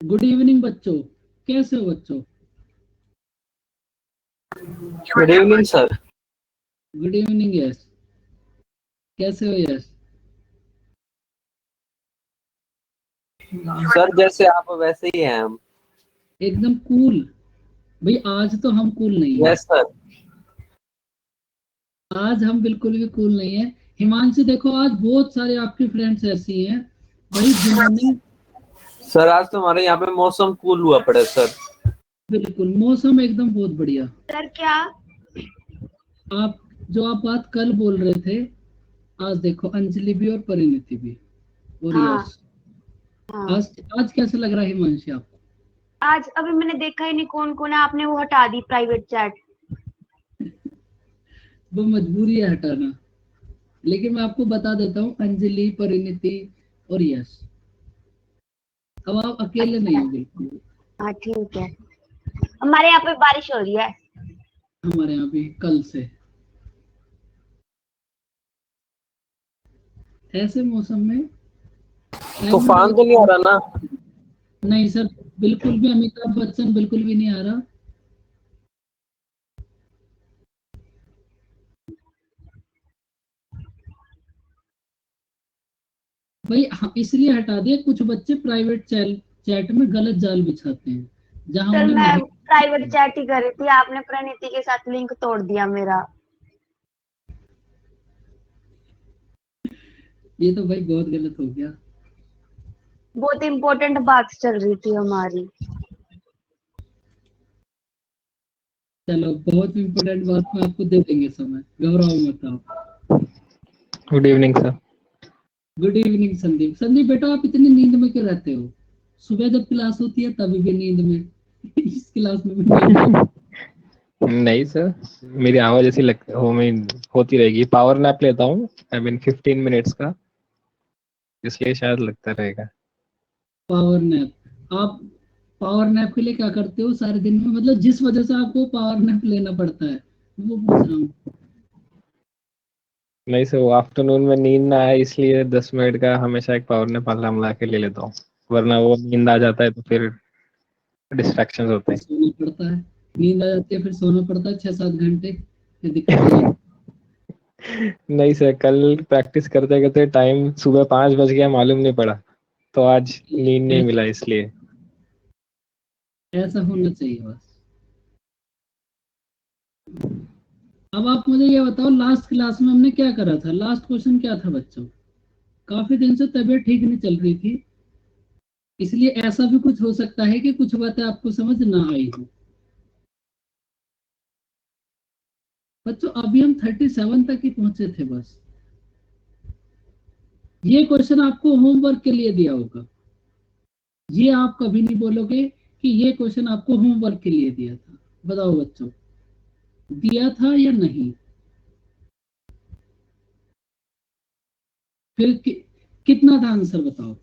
Good evening बच्चों, कैसे हो बच्चों? Good evening sir. Good evening yes, कैसे हो यस? सर जैसे आप वैसे ही हैं हम। एकदम कूल। भाई आज तो हम कूल नहीं है, यस सर। आज हम बिल्कुल भी कूल नहीं है। हिमांशु देखो, आज बहुत सारे आपके फ्रेंड्स ऐसी हैं भाई जिन्होंने सर आज तो हमारे यहाँ पे मौसम कूल हुआ पड़ा है सर। बिल्कुल मौसम एकदम बहुत बढ़िया। सर क्या? आप जो आप बात कल बोल रहे थे, आज देखो अंजलि भी और परिणीति भी और हाँ यश। हाँ। आज आज कैसा लग रहा है हिमांशु आपको? आज अभी मैंने देखा ही नहीं कौन कौन है, आपने वो हटा दी प्राइवेट चैट। वो मजबूरी है हटाना, लेकिन मैं आपको बता देता हूँ अंजलि, परिणीति और यश, अब आप अकेले नहीं अच्छा, हो बिल्कुल। हाँ ठीक है। हमारे यहाँ पे बारिश हो रही है। हमारे यहाँ भी कल से ऐसे मौसम में तूफान तो नहीं आ रहा ना? नहीं सर, बिल्कुल भी अमिताभ बच्चन बिल्कुल भी नहीं आ रहा। भाई हाँ, इसलिए हटा दिया, कुछ बच्चे प्राइवेट चैट में गलत जाल बिछाते हैं जहां सर उन्हें मैं नहीं। प्राइवेट चैट ही कर रही थी, आपने प्रणीति के साथ लिंक तोड़ दिया मेरा। ये तो भाई बहुत गलत हो गया। बहुत इंपॉर्टेंट बात चल रही थी हमारी। चलो बहुत इंपॉर्टेंट बात में आपको दे देंगे समय, घबराओ मत आप। Good evening sir. Good evening Sandeep. Sandeep बेटा, आप इतनी नींद में क्यों रहते हो? सुबह जब क्लास होती है तभी भी नींद में इस क्लास में भी नींद में। नहीं सर, मेरी आवाज ऐसी होती रहेगी। पावर नैप लेता हूँ, आई मीन 15 मिनट्स का, इसलिए शायद लगता रहेगा। Power nap? आप पावर नैप के लिए क्या करते हो सारे दिन में, मतलब जिस वजह से आपको पावर नैप लेना पड़ता है वो पूछ रहा हूँ। नहीं सर, वो आफ्टरनून में नींद ना आए इसलिए 10 मिनट का हमेशा एक पावर नैप अलार्म ला के ले लेता हूँ, वरना वो नींद आ जाता है तो फिर डिस्ट्रैक्शंस होते फिर हैं। सोना पड़ता है, नींद आ जाती है फिर सोना पड़ता है 6-7 घंटे, फिर दिक्कत हो जाती नहीं सर, कल प्रैक्टिस करते करते टाइम सुबह 5 बज गया, मालूम नहीं पड़ा, तो आज नींद है। नहीं मिला इसलिए। ऐसा होना चाहिए बस। अब आप मुझे ये बताओ, लास्ट क्लास में हमने क्या करा था? लास्ट क्वेश्चन क्या था बच्चों? काफी दिन से तबीयत ठीक नहीं चल रही थी, इसलिए ऐसा भी कुछ हो सकता है कि कुछ बातें आपको समझ ना आई हो। बच्चों अभी हम 37 तक ही पहुंचे थे बस। ये क्वेश्चन आपको होमवर्क के लिए दिया होगा, ये आप कभी नहीं बोलोगे कि ये क्वेश्चन आपको होमवर्क के लिए दिया था। बताओ बच्चों, दिया था या नहीं? फिर कितना था आंसर बताओ।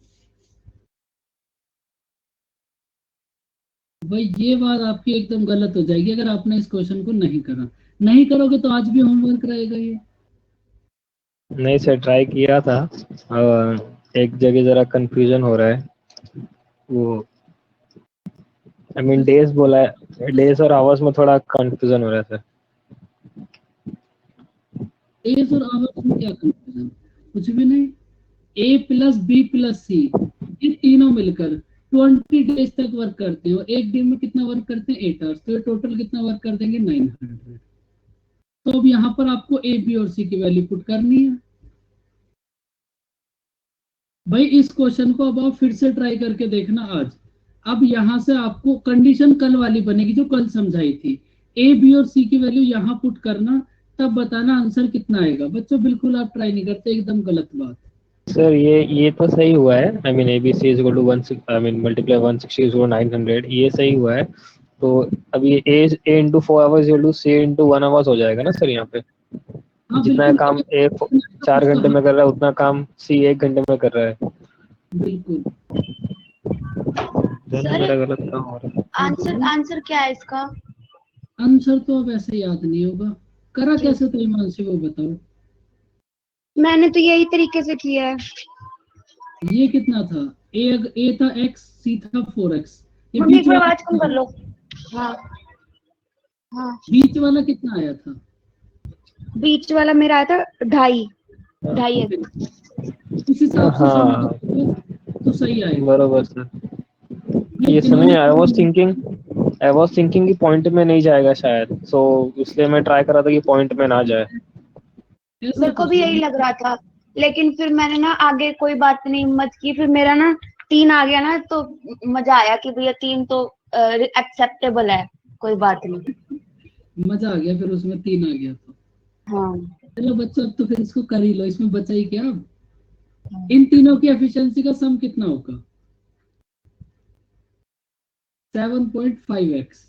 भाई ये बात आपकी एकदम गलत हो जाएगी अगर आपने इस क्वेश्चन को नहीं करा। नहीं करोगे तो आज भी होमवर्क रहेगा ये। नहीं सर, ट्राई किया था, एक जगह जरा कंफ्यूजन हो रहा है। वो आई मीन डेज बोला है, डेज और आवर्स में थोड़ा कंफ्यूजन हो रहा है सर। डेज और आवर्स में क्या कंफ्यूजन? कुछ भी नहीं। ए प्लस बी प्लस सी, ये तीनों मिलकर 20 डेज तक वर्क करते हो। एक दिन में कितना वर्क करते हैं? 8 आवर्स। तो ये टोटल कितना वर्क कर देंगे? 900। तो अब यहाँ पर आपको ए बी और सी की वैल्यू पुट करनी है। भाई इस क्वेश्चन को अब आप फिर से ट्राई करके देखना आज। अब यहाँ से आपको कंडीशन कल वाली बनेगी जो कल समझाई थी। ए बी और सी की वैल्यू यहाँ पुट करना, तब बताना आंसर कितना आएगा। बच्चों बिल्कुल आप ट्राई नहीं करते, एकदम गलत बात। सर ये तो सही हुआ है, I mean ABC is equal to 1 I mean multiply 160 is 900, ये सही हुआ है। तो अब ये A into 4 hours equal to C into 1 hours हो जाएगा ना सर? यहाँ पे हाँ जितना बिल्कुल, काम A 4 घंटे में कर रहा है उतना काम C 1 घंटे में कर रहा है। बिल्कुल। सर मेरा गलत काम हो रहा है। आंसर क्या है इसका? आंसर तो अब ऐसे याद नहीं होगा। करा ठीक। कैसे तो ईमान से वो बताओ। मैंने तो यही तरीके से किया है। ये कितना था? ए था x, सी था 4x, ये मम्मी बीच एक बार वाला आवाज कम कितना कर है? लो। हाँ हाँ, बीच वाला कितना आया था? बीच वाला मेरा आया था 2.5 2.5 फिर उस हिसाब से सम हाँ करोगे तो सही आएगा। बरोबर सर। ये ये समझ आई वाज ट्रिग्नोमेट्री। थिंकिंग कि पॉइंट में नहीं जाएगा शायद, सो इसलिए मैं ट्राई कर रहा था कि पॉइंट में ना जाए। ऐसा मेरे को कुछ भी यही नहीं। लग रहा था, लेकिन फिर मैंने ना आगे कोई बात नहीं हिम्मत की, फिर मेरा ना 3 आ गया ना, तो मजा आया कि भैया 3 तो एक्सेप्टेबल है, कोई बात नहीं। मजा आ गया फिर उसमें 3 आ गया तो। हाँ चलो बच्चों अब तो फिर इसको कर ही लो, इसमें बचा ही क्या अब। इन तीनों की एफिशिएंसी का सम कितना होगा? 7.5x।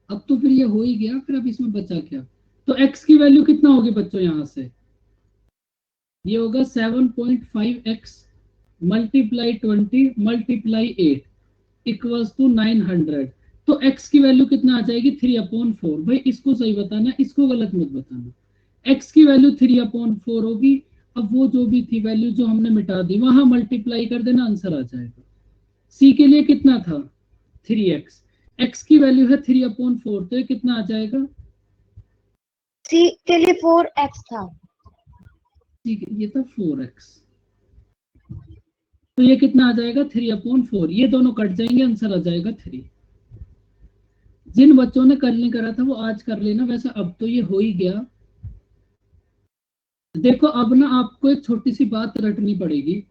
अब तो फिर ये हो ही गया, फिर अब इसमें बचा क्या? तो x की वैल्यू कितना होगी बच्चों यहाँ से? ये होगा 7.5x multiply 20 multiply 8 equals to 900। तो x की वैल्यू कितना आ जाएगी? 3/4। भाई इसको सही बताना, इसको गलत मत बताना। x की वैल्यू 3/4 होगी। अब वो जो भी थी वैल्यू जो हमने मिटा दी, वहां मल्टीप्लाई कर देना, आंसर आ जाएगा। सी के लिए कितना था? 3x। x की वैल्यू है 3/4, तो ये कितना आ जाएगा? सी के लिए 4x था। ठीक है, ये था 4x, तो ये कितना आ जाएगा? 3/4। ये दोनों कट जाएंगे, आंसर आ जाएगा 3। जिन बच्चों ने कल नहीं करा था वो आज कर लेना, वैसे अब तो ये हो ही गया। देखो अब ना आपको एक छोटी सी बात रटनी पड़ेगी,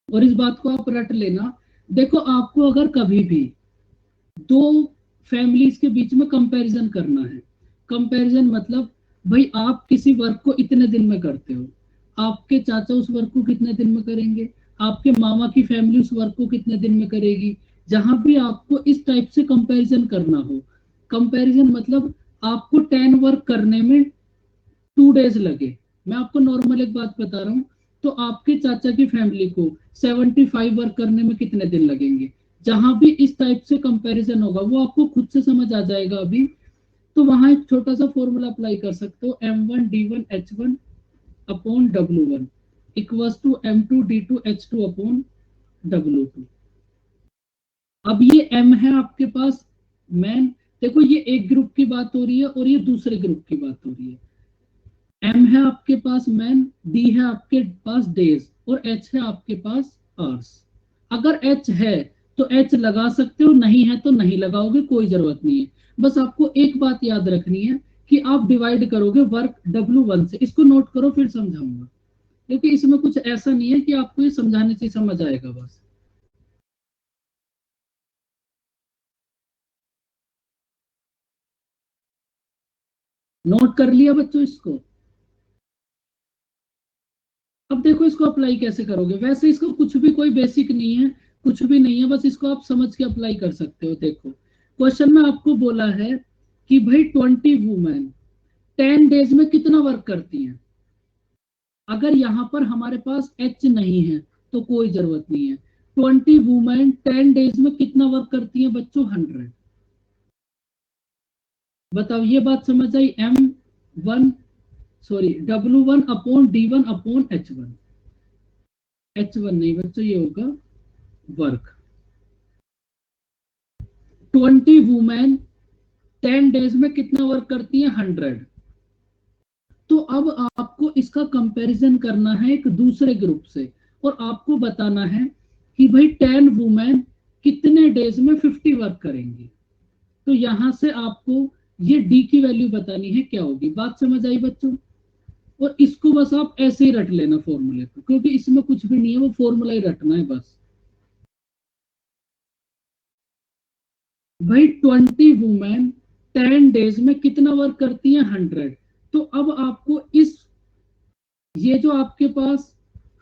और इस बात को आप रट लेना। देखो आपको अगर कभी भी दो फैमिलीज के बीच में कंपैरिजन करना है, कंपैरिजन मतलब भाई आप किसी वर्क को इतने दिन में करते हो, आपके चाचा उस वर्क को कितने दिन में करेंगे, आपके मामा की फैमिली उस वर्क को कितने दिन में करेगी। जहां भी आपको इस टाइप से कंपैरिजन करना हो, कंपैरिजन मतलब आपको 10 वर्क करने में 2 डेज लगे, मैं आपको नॉर्मल एक बात बता रहा हूँ, तो आपके चाचा की फैमिली को 75 वर्क करने में कितने दिन लगेंगे। जहां भी इस टाइप से कंपैरिजन होगा वो आपको खुद से समझ आ जाएगा अभी। तो वहां एक छोटा सा फॉर्मूला अप्लाई कर सकते हो, M1D1H1 upon W1 equals to M2D2H2 upon W2। अब ये M है आपके पास मैन, देखो ये एक ग्रुप की बात हो रही है और ये दूसरे ग्रुप की बात हो रही है। M है आपके पास मैन, D है आपके पास डेज, और H है आपके पास आवर्स। अगर H है तो H लगा सकते हो, नहीं है तो नहीं लगाओगे, कोई जरूरत नहीं है। बस आपको एक बात याद रखनी है कि आप डिवाइड करोगे वर्क W1 से। इसको नोट करो, फिर समझाऊंगा, क्योंकि इसमें कुछ ऐसा नहीं है कि आपको ये समझाने से समझ आएगा बस। नोट कर लिया बच्चों इसको? अब देखो इसको अप्लाई कैसे करोगे, वैसे इसको कुछ भी कोई बेसिक नहीं है, कुछ भी नहीं है, बस इसको आप समझ के अप्लाई कर सकते हो। देखो क्वेश्चन में आपको बोला है कि भाई 20 वुमेन 10 डेज में कितना वर्क करती हैं। अगर यहाँ पर हमारे पास एच नहीं है तो कोई जरूरत नहीं है। 20 वुमेन 10 डेज में कितना वर्क करती है बच्चों? 100। बताओ ये बात समझ आई? M1 sorry W1 upon D1 upon H1। H1 नहीं बच्चों, ये होगा वर्क। 20 वुमेन 10 डेज में कितना वर्क करती है? 100। तो अब आपको इसका कंपैरिजन करना है एक दूसरे ग्रुप से, और आपको बताना है कि भाई 10 वुमेन कितने डेज में 50 वर्क करेंगी। तो यहां से आपको ये डी की वैल्यू बतानी है क्या होगी। बात समझ आई बच्चों? और इसको बस आप ऐसे ही रट लेना फॉर्मूले को, क्योंकि इसमें कुछ भी नहीं है, वो फॉर्मूला ही रटना है बस। भाई 20 वुमेन 10 डेज में कितना वर्क करती है? 100। तो अब आपको इस ये जो आपके पास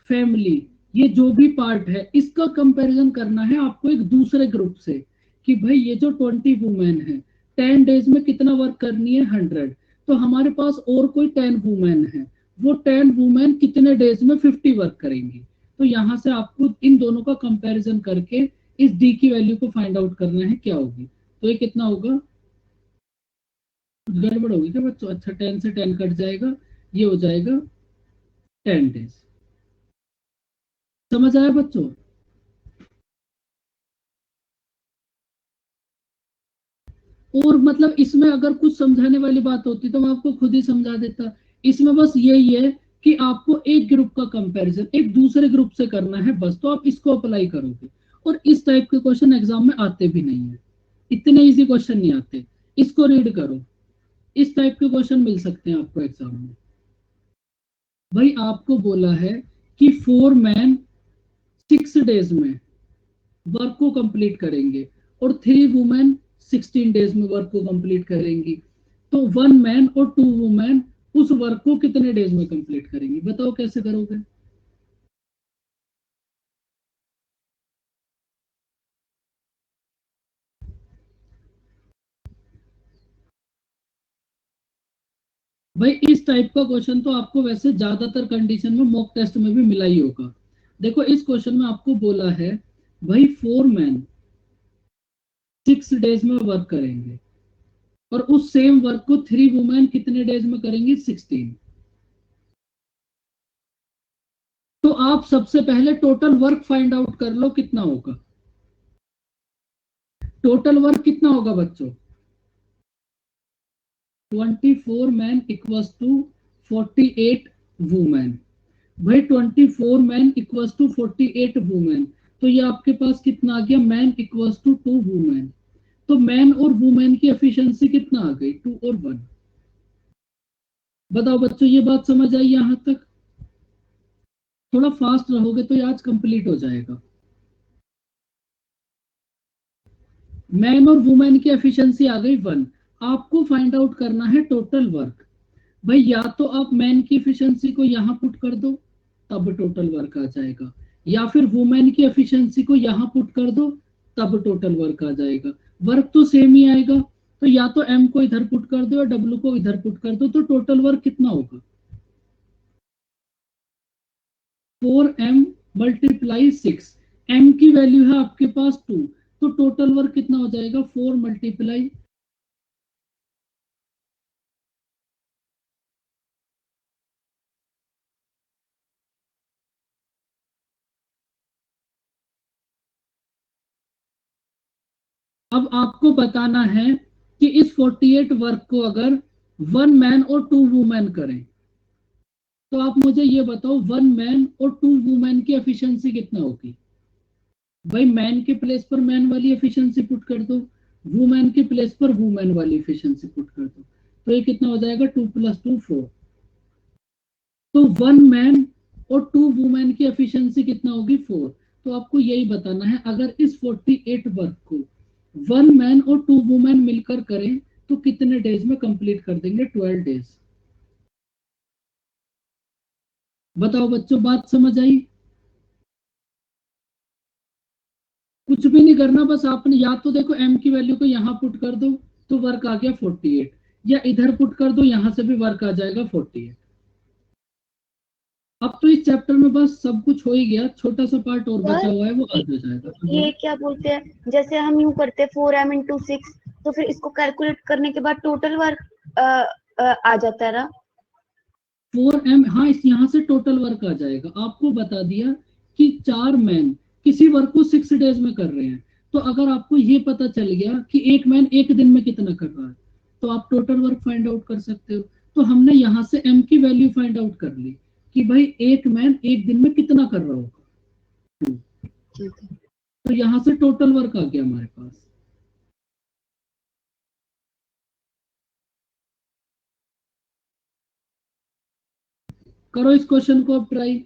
फैमिली, ये जो भी पार्ट है, इसका कंपैरिजन करना है आपको एक दूसरे ग्रुप से, कि भाई ये जो 20 वुमेन है 10 डेज में कितना वर्क करनी है? 100। तो हमारे पास और कोई 10 वुमेन है, वो 10 वुमेन कितने डेज में 50 वर्क करेंगी। तो यहाँ से आपको इन दोनों का कंपैरिजन करके इस डी की वैल्यू को फाइंड आउट करना है क्या होगी। तो ये कितना होगा? गड़बड़ होगी क्या बच्चों? अच्छा 10 से 10 कट जाएगा, ये हो जाएगा 10 डेज। समझ आया बच्चों? और मतलब इसमें अगर कुछ समझाने वाली बात होती तो मैं आपको खुद ही समझा देता। इसमें बस यही है कि आपको एक ग्रुप का कंपैरिजन एक दूसरे ग्रुप से करना है बस, तो आप इसको अप्लाई करोगे। और इस टाइप के क्वेश्चन एग्जाम में आते भी नहीं है, इतने इजी क्वेश्चन नहीं आते। इसको रीड करो, इस टाइप के क्वेश्चन मिल सकते हैं आपको एग्जाम में। भाई आपको बोला है कि 4 मैन 6 डेज में वर्क को कंप्लीट करेंगे और 3 वुमेन 16 डेज में वर्क को कंप्लीट करेंगी। तो 1 मैन और 2 वुमेन उस वर्क को कितने डेज में कंप्लीट करेंगी? बताओ कैसे करोगे? भाई इस टाइप का क्वेश्चन तो आपको वैसे ज्यादातर कंडीशन में मॉक टेस्ट में भी मिला ही होगा। देखो इस क्वेश्चन में आपको बोला है भाई 4 मैन 6 डेज में वर्क करेंगे और उस सेम वर्क को 3 वुमेन कितने डेज में करेंगी? 16। तो आप सबसे पहले टोटल वर्क फाइंड आउट कर लो कितना होगा। टोटल वर्क कितना होगा बच्चों? 24 मैन इक्वल्स टू 48 वुमेन। भाई 24 मैन इक्वल्स टू 48 वुमेन, तो ये आपके पास कितना आ गया? Man equals to 2 women. तो मैन और वुमेन की एफिशिएंसी कितना आ गई? 2 और 1। बताओ बच्चों ये बात समझ आई यहां तक? थोड़ा फास्ट रहोगे तो ये आज कंप्लीट हो जाएगा। मैन और वुमेन की एफिशिएंसी आ गई 1। आपको फाइंड आउट करना है टोटल वर्क। भाई या तो आप मैन की एफिशिएंसी को यहां पुट कर दो तब टोटल वर्क आ जाएगा, या फिर वुमेन की एफिशिएंसी को यहां पुट कर दो तब टोटल वर्क आ जाएगा। वर्क तो सेम ही आएगा, तो या तो एम को इधर पुट कर दो या डब्ल्यू को इधर पुट कर दो, तो टोटल वर्क कितना होगा? 4m multiply 6। m की वैल्यू है आपके पास 2, तो टोटल वर्क कितना हो जाएगा? 4 मल्टीप्लाई। अब आपको बताना है कि इस 48 वर्क को अगर 1 मैन और 2 वुमेन करें, तो आप मुझे ये बताओ 1 मैन और 2 वुमेन की एफिशिएंसी कितना होगी? भाई मैन के प्लेस पर मैन वाली एफिशिएंसी पुट कर दो, वुमेन के प्लेस पर वुमेन वाली एफिशिएंसी पुट कर दो, तो ये कितना हो जाएगा? 2 + 2 4। तो 1 मैन और 2 वुमेन की एफिशिएंसी कितना होगी? 4। तो आपको यही बताना है अगर इस 48 वर्क को 1 मैन और 2 वुमेन मिलकर करें तो कितने डेज में कंप्लीट कर देंगे? 12 डेज। बताओ बच्चों बात समझ आई? कुछ भी नहीं करना, बस आपने या तो देखो m की वैल्यू को यहां पुट कर दो तो वर्क आ गया 48, या इधर पुट कर दो यहां से भी वर्क आ जाएगा 48। अब तो इस चैप्टर में बस सब कुछ हो ही गया, छोटा सा पार्ट और बचा हुआ है वो आज हो जाएगा। ये क्या बोलते हैं, जैसे हम यूं करते हैं 4m × 6, तो फिर इसको कैलकुलेट करने के बाद टोटल वर्क आ जाता है ना? 4m, हाँ इस यहाँ से टोटल वर्क आ जाएगा। आपको बता दिया कि 4 मैन किसी वर्क को 6 डेज में कर रहे हैं, तो अगर आपको ये पता चल गया कि एक मैन एक दिन में कितना कर रहा है, तो आप टोटल वर्क फाइंड आउट कर सकते हो। तो हमने यहाँ से m की वैल्यू फाइंड आउट कर ली कि भाई एक मैन एक दिन में कितना कर रहा होगा, तो यहाँ से टोटल वर्क आ गया हमारे पास। करो इस क्वेश्चन को अब ट्राई।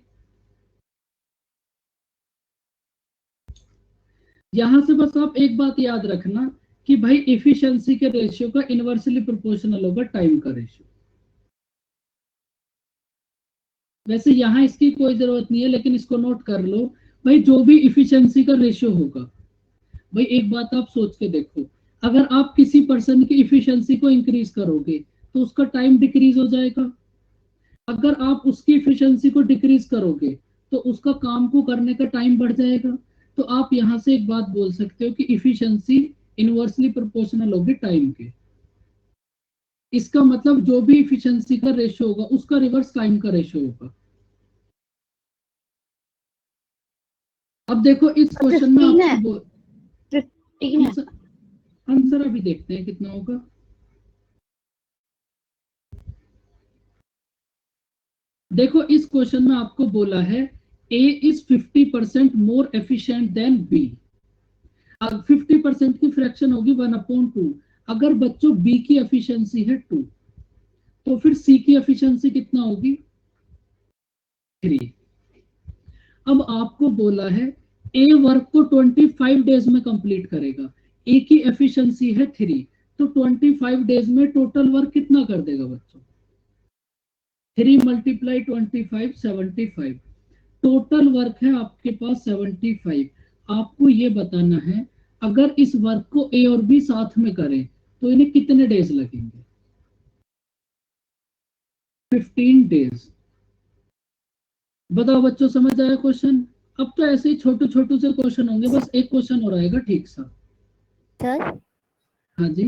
यहां से बस आप एक बात याद रखना कि भाई एफिशिएंसी के रेशियो का इनवर्सली प्रोपोर्शनल होगा टाइम का रेशियो। वैसे यहाँ इसकी कोई जरूरत नहीं है, लेकिन इसको नोट कर लो। भाई जो भी इफिशिएंसी का रेशियो होगा, भाई एक बात आप सोच के देखो, अगर आप किसी पर्सन की इफिशिएंसी को इंक्रीज करोगे तो उसका टाइम डिक्रीज हो जाएगा। अगर आप उसकी इफिशिएंसी को डिक्रीज करोगे तो उसका काम को करने का टाइम बढ़ जाएगा। तो आप यहां से एक बात बोल सकते हो कि इफिशिएंसी इनवर्सली प्रोपोर्शनल होगी टाइम के। इसका मतलब जो भी इफिशिएंसी का रेशियो होगा उसका रिवर्स टाइम का रेशियो होगा। अब देखो इस क्वेश्चन में 15 है। आपको 15 है। आंसर अभी देखते हैं कितना होगा। देखो इस क्वेश्चन में आपको बोला है A is 50% more efficient then B। अब 50% की फ्रैक्शन होगी 1/2। अगर बच्चों B की एफिशिएंसी है 2, तो फिर C की एफिशिएंसी कितना होगी 3। अब आपको बोला है A वर्क को 25 डेज में कंप्लीट करेगा, A की एफिशिएंसी है 3, तो 25 डेज में टोटल वर्क कितना कर देगा बच्चों? 3 × 25 75। टोटल वर्क है आपके पास 75। आपको ये बताना है अगर इस वर्क को ए और बी साथ में करें तो इन्हें कितने डेज लगेंगे? 15 डेज। बताओ बच्चों, समझ आया क्वेश्चन? अब तो ऐसे ही छोटे छोटे से क्वेश्चन होंगे, बस एक क्वेश्चन और आएगा ठीक सा। सर हाँ जी,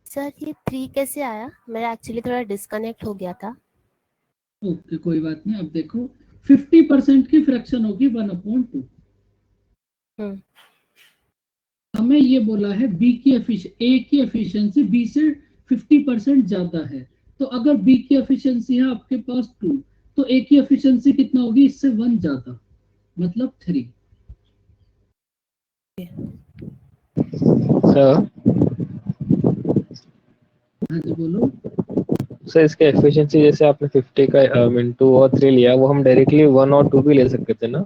सर ये 3 कैसे आया? मेरा एक्चुअली थोड़ा डिस्कनेक्ट हो गया था। ओके कोई बात नहीं। अब देखो 50% की फ्रैक्शन होगी 1/2। हमें ये बोला है बी की ए की एफिशिएंसी बी से 50% ज्यादा है, तो अगर बी की एफिशिएंसी है आपके पास 2, तो ए की एफिशिएंसी कितना होगी? इससे 1 ज्यादा, मतलब 3। सर हाँ जी बोलो। सर इसका एफिशिएंसी जैसे आपने 50 का मीन 2 और 3 लिया, वो हम डायरेक्टली 1 और 2 भी ले सकते थे ना?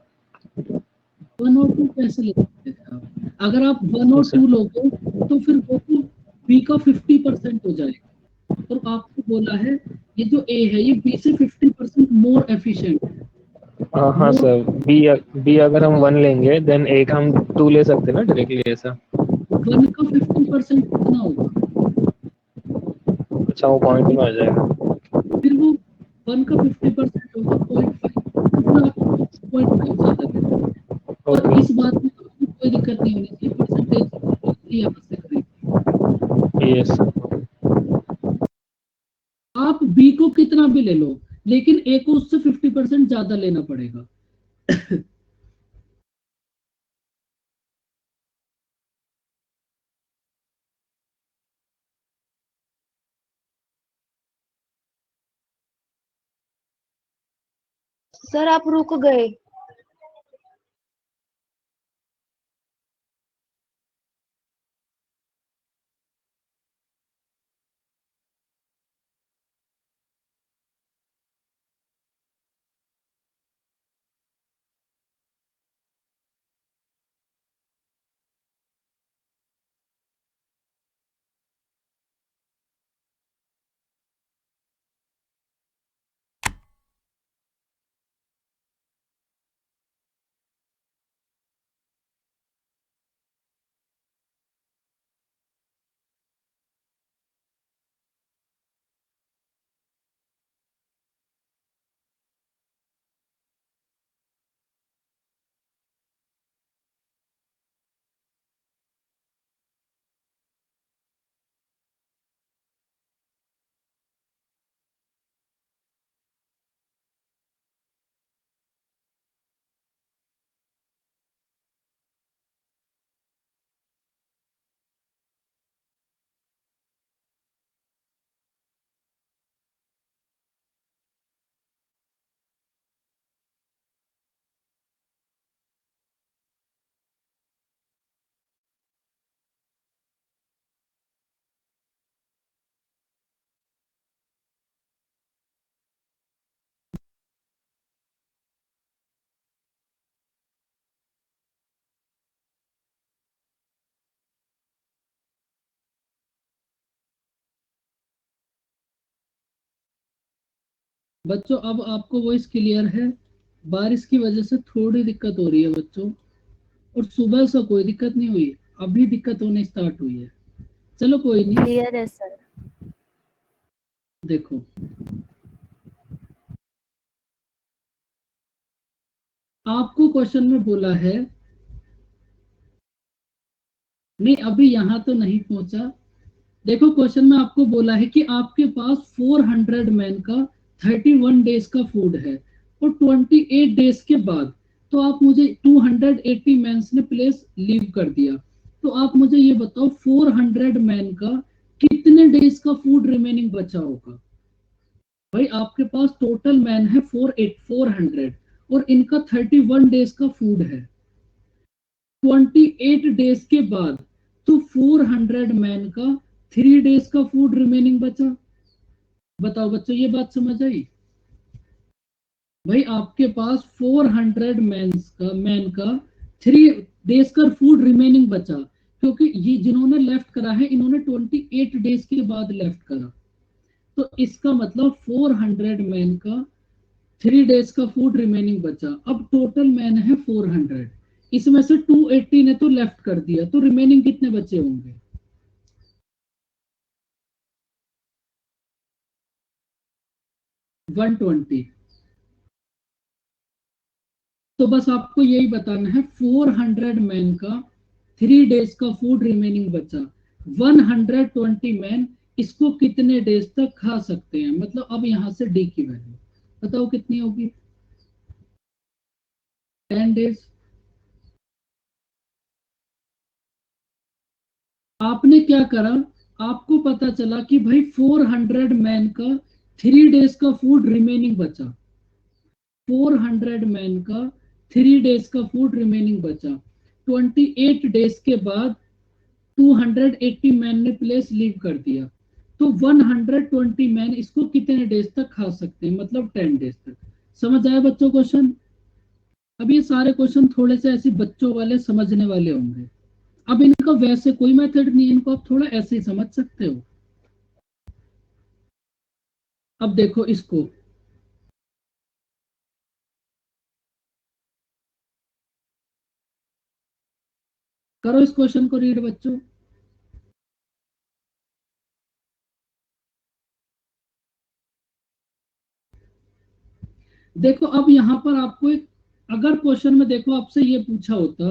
1 और 2 कैसे ले सकते थे आप? अगर आप 1 और 2 लोगे तो फिर वो तो बी का 50% हो जाएगा, और आपको बोला है ये जो ए है ये बी से 50% मोर एफिशिएंट है। हाँ सर, बी अगर हम 1 लेंगे देन एक हम 2 ले सकते ना डायरेक्टली ऐसा? 1 का 50% कितना होगा? अच्छा, वो पॉइंट में आ जाएगा। फिर वो 1 का 50% होगा 0.5, फिर आप 0.5 ज्यादा लेते। और इस बात में आपको कोई दिक्कत नहीं होनी चाहिए, परसेंटेज यहाँ से करेंगे। यस। आप बी को कितना भी ले लो, लेकिन ए को उससे 50% ज्यादा लेना पड़ेगा। सर आप रुक गए। बच्चों अब आपको वॉइस क्लियर है? बारिश की वजह से थोड़ी दिक्कत हो रही है बच्चों, और सुबह से कोई दिक्कत नहीं हुई, अभी दिक्कत होने स्टार्ट हुई है। चलो कोई नहीं, क्लियर है सर। देखो आपको क्वेश्चन में बोला है, नहीं अभी यहां तो नहीं पहुंचा। देखो क्वेश्चन में आपको बोला है कि आपके पास 400 मैन का 31 डेज का फूड है, और 28 डेज के बाद तो आप मुझे 280 मैंस ने प्लेस लीव कर दिया, तो आप मुझे ये बताओ 400 मैन का कितने डेज का फूड रिमेनिंग बचा होगा। भाई आपके पास टोटल मैन है 400 और इनका 31 डेज का फूड है, 28 डेज के बाद तो 400 मैन का 3 डेज का फूड रिमेनिंग बचा। बताओ बच्चों ये बात समझ आई। भाई आपके पास 400 मैन का 3 डेज का फूड रिमेनिंग बचा, क्योंकि ये जिन्होंने लेफ्ट करा है इन्होंने 28 डेज के बाद लेफ्ट करा, तो इसका मतलब 400 मैन का 3 डेज का फूड रिमेनिंग बचा। अब टोटल मैन है 400, इसमें से 280 ने तो लेफ्ट कर दिया, तो रिमेनिंग कितने बचे होंगे। वन 120। तो बस आपको यही बताना है 400 मैन का 3 डेज का फूड रिमेनिंग बचा, 120 मैन इसको कितने डेज तक खा सकते हैं। मतलब अब यहां से डी की वैल्यू बताओ कितनी होगी, 10 डेज। आपने क्या करा, आपको पता चला कि भाई 400 मैन का 3 डेज का फूड रिमेनिंग बचा, 400 मैन का 3 डेज का फूड रिमेनिंग बचा, 28 डेज के बाद 280 मैन ने प्लेस लीव कर दिया, तो 120 मैन इसको कितने डेज तक खा सकते हैं, मतलब 10 डेज तक। समझ आया बच्चों क्वेश्चन। अब ये सारे क्वेश्चन थोड़े से ऐसे बच्चों वाले समझने वाले होंगे, अब इनका वैसे कोई मेथड नहीं है, इनको आप थोड़ा ऐसे ही समझ सकते हो। अब देखो इसको, करो इस क्वेश्चन को रीड बच्चों। देखो अब यहाँ पर आपको एक, अगर क्वेश्चन में देखो आपसे ये पूछा होता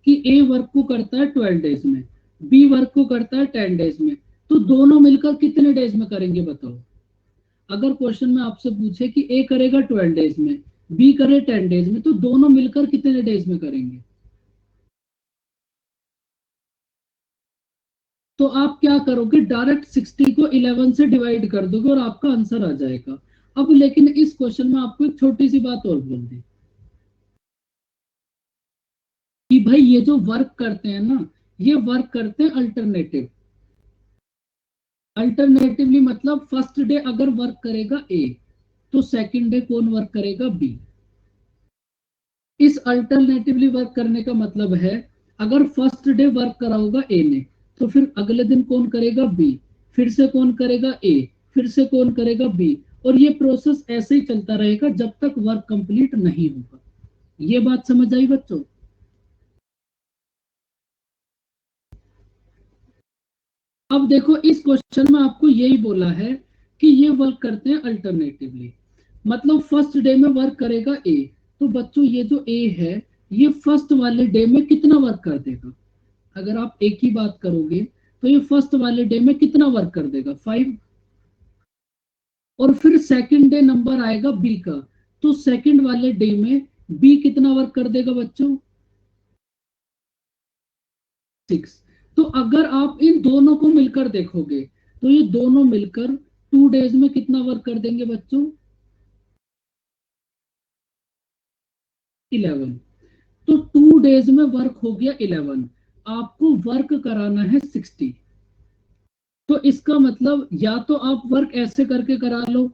कि ए वर्क को करता है 12 डेज में, बी वर्क को करता है 10 डेज में, तो दोनों मिलकर कितने डेज में करेंगे बताओ। अगर क्वेश्चन में आपसे पूछे कि ए करेगा 12 डेज में, बी करे 10 डेज में, तो दोनों मिलकर कितने डेज में करेंगे। तो आप क्या करोगे, डायरेक्ट 60 को 11 से डिवाइड कर दोगे और आपका आंसर आ जाएगा। अब लेकिन इस क्वेश्चन में आपको एक छोटी सी बात और बोल दी कि भाई ये जो वर्क करते हैं ना, ये वर्क करते हैं अल्टरनेटिव। अल्टरनेटिवली मतलब फर्स्ट डे अगर वर्क करेगा ए, तो सेकंड डे कौन वर्क करेगा बी। इस अल्टरनेटिवली वर्क करने का मतलब है, अगर फर्स्ट डे वर्क करा होगा ए ने, तो फिर अगले दिन कौन करेगा बी, फिर से कौन करेगा ए, फिर से कौन करेगा बी, और ये प्रोसेस ऐसे ही चलता रहेगा जब तक वर्क कंप्लीट नहीं होगा। ये बात समझ आई बच्चों। अब देखो इस क्वेश्चन में आपको यही बोला है कि ये वर्क करते हैं अल्टरनेटिवली, मतलब फर्स्ट डे में वर्क करेगा ए, तो बच्चों ये जो ए है ये फर्स्ट वाले डे में कितना वर्क कर देगा। अगर आप ए की बात करोगे तो ये फर्स्ट वाले डे में कितना वर्क कर देगा 5, और फिर सेकंड डे नंबर आएगा बी का, तो सेकंड वाले डे में बी कितना वर्क कर देगा बच्चों 6। तो अगर आप इन दोनों को मिलकर देखोगे तो ये दोनों मिलकर 2 डेज में कितना वर्क कर देंगे बच्चों 11। तो 2 डेज में वर्क हो गया 11, आपको वर्क कराना है 60। तो इसका मतलब या तो आप वर्क ऐसे करके करा लो,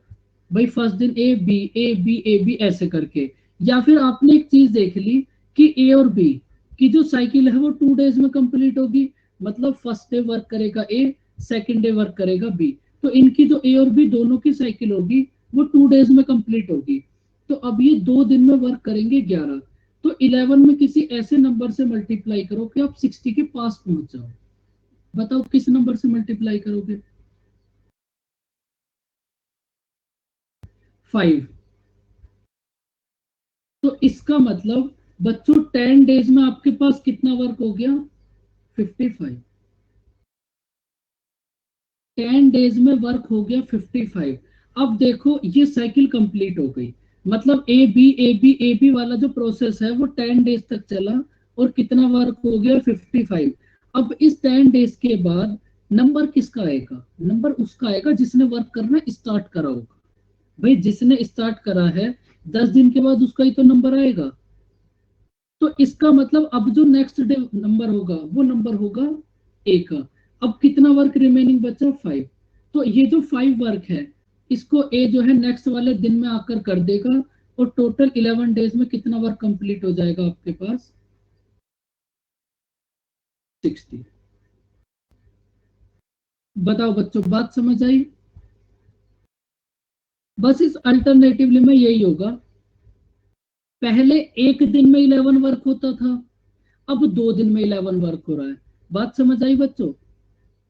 भाई फर्स्ट दिन A B A B A B ऐसे करके, या फिर आपने एक चीज देख ली कि ए और बी की जो साइकिल है वो 2 डेज में कंप्लीट होगी, मतलब फर्स्ट डे वर्क करेगा ए, सेकंड डे वर्क करेगा बी, तो इनकी जो ए और बी दोनों की साइकिल होगी वो 2 डेज में कंप्लीट होगी। तो अब ये 2 दिन में वर्क करेंगे 11, तो 11 में किसी ऐसे नंबर से मल्टीप्लाई करो कि आप 60 के पास पहुंच जाओ। बताओ किस नंबर से मल्टीप्लाई करोगे 5। तो इसका मतलब बच्चों 10 डेज में आपके पास कितना वर्क हो गया 55। 10 डेज में वर्क हो गया 55। अब देखो ये साइकिल कंप्लीट हो गई, मतलब ए बी वाला जो प्रोसेस है वो 10 डेज तक चला और कितना वर्क हो गया 55। अब इस 10 डेज के बाद नंबर किसका आएगा? नंबर उसका आएगा जिसने वर्क करना स्टार्ट करा होगा। भाई जिसने स्टार्ट करा है 10 दिन के बाद उसका ही तो नंबर आएगा। तो इसका मतलब अब जो नेक्स्ट डे नंबर होगा वो नंबर होगा ए का। अब कितना वर्क रिमेनिंग बचा? 5। तो ये जो 5 वर्क है इसको ए जो है नेक्स्ट वाले दिन में आकर कर देगा और टोटल 11 डेज में कितना वर्क कंप्लीट हो जाएगा आपके पास? 60। बताओ बच्चों, बात समझ आई? बस इस अल्टरनेटिवली में यही होगा, पहले एक दिन में 11 वर्क होता था, अब 2 दिन में 11 वर्क हो रहा है। बात समझ आई बच्चों?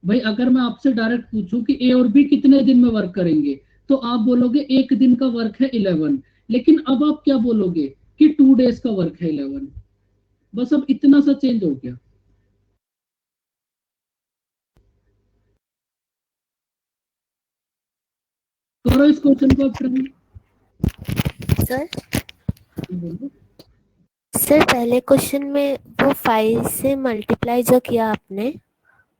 भाई अगर मैं आपसे डायरेक्ट पूछूं कि ए और बी कितने दिन में वर्क करेंगे तो आप बोलोगे एक दिन का वर्क है 11, लेकिन अब आप क्या बोलोगे कि 2 डेज का वर्क है 11। बस अब इतना सा चेंज हो गया। करो इस क्वेश्चन को आप ट्राई। सर बोलो। सर पहले क्वेश्चन में वो 5 से मल्टीप्लाई जो किया आपने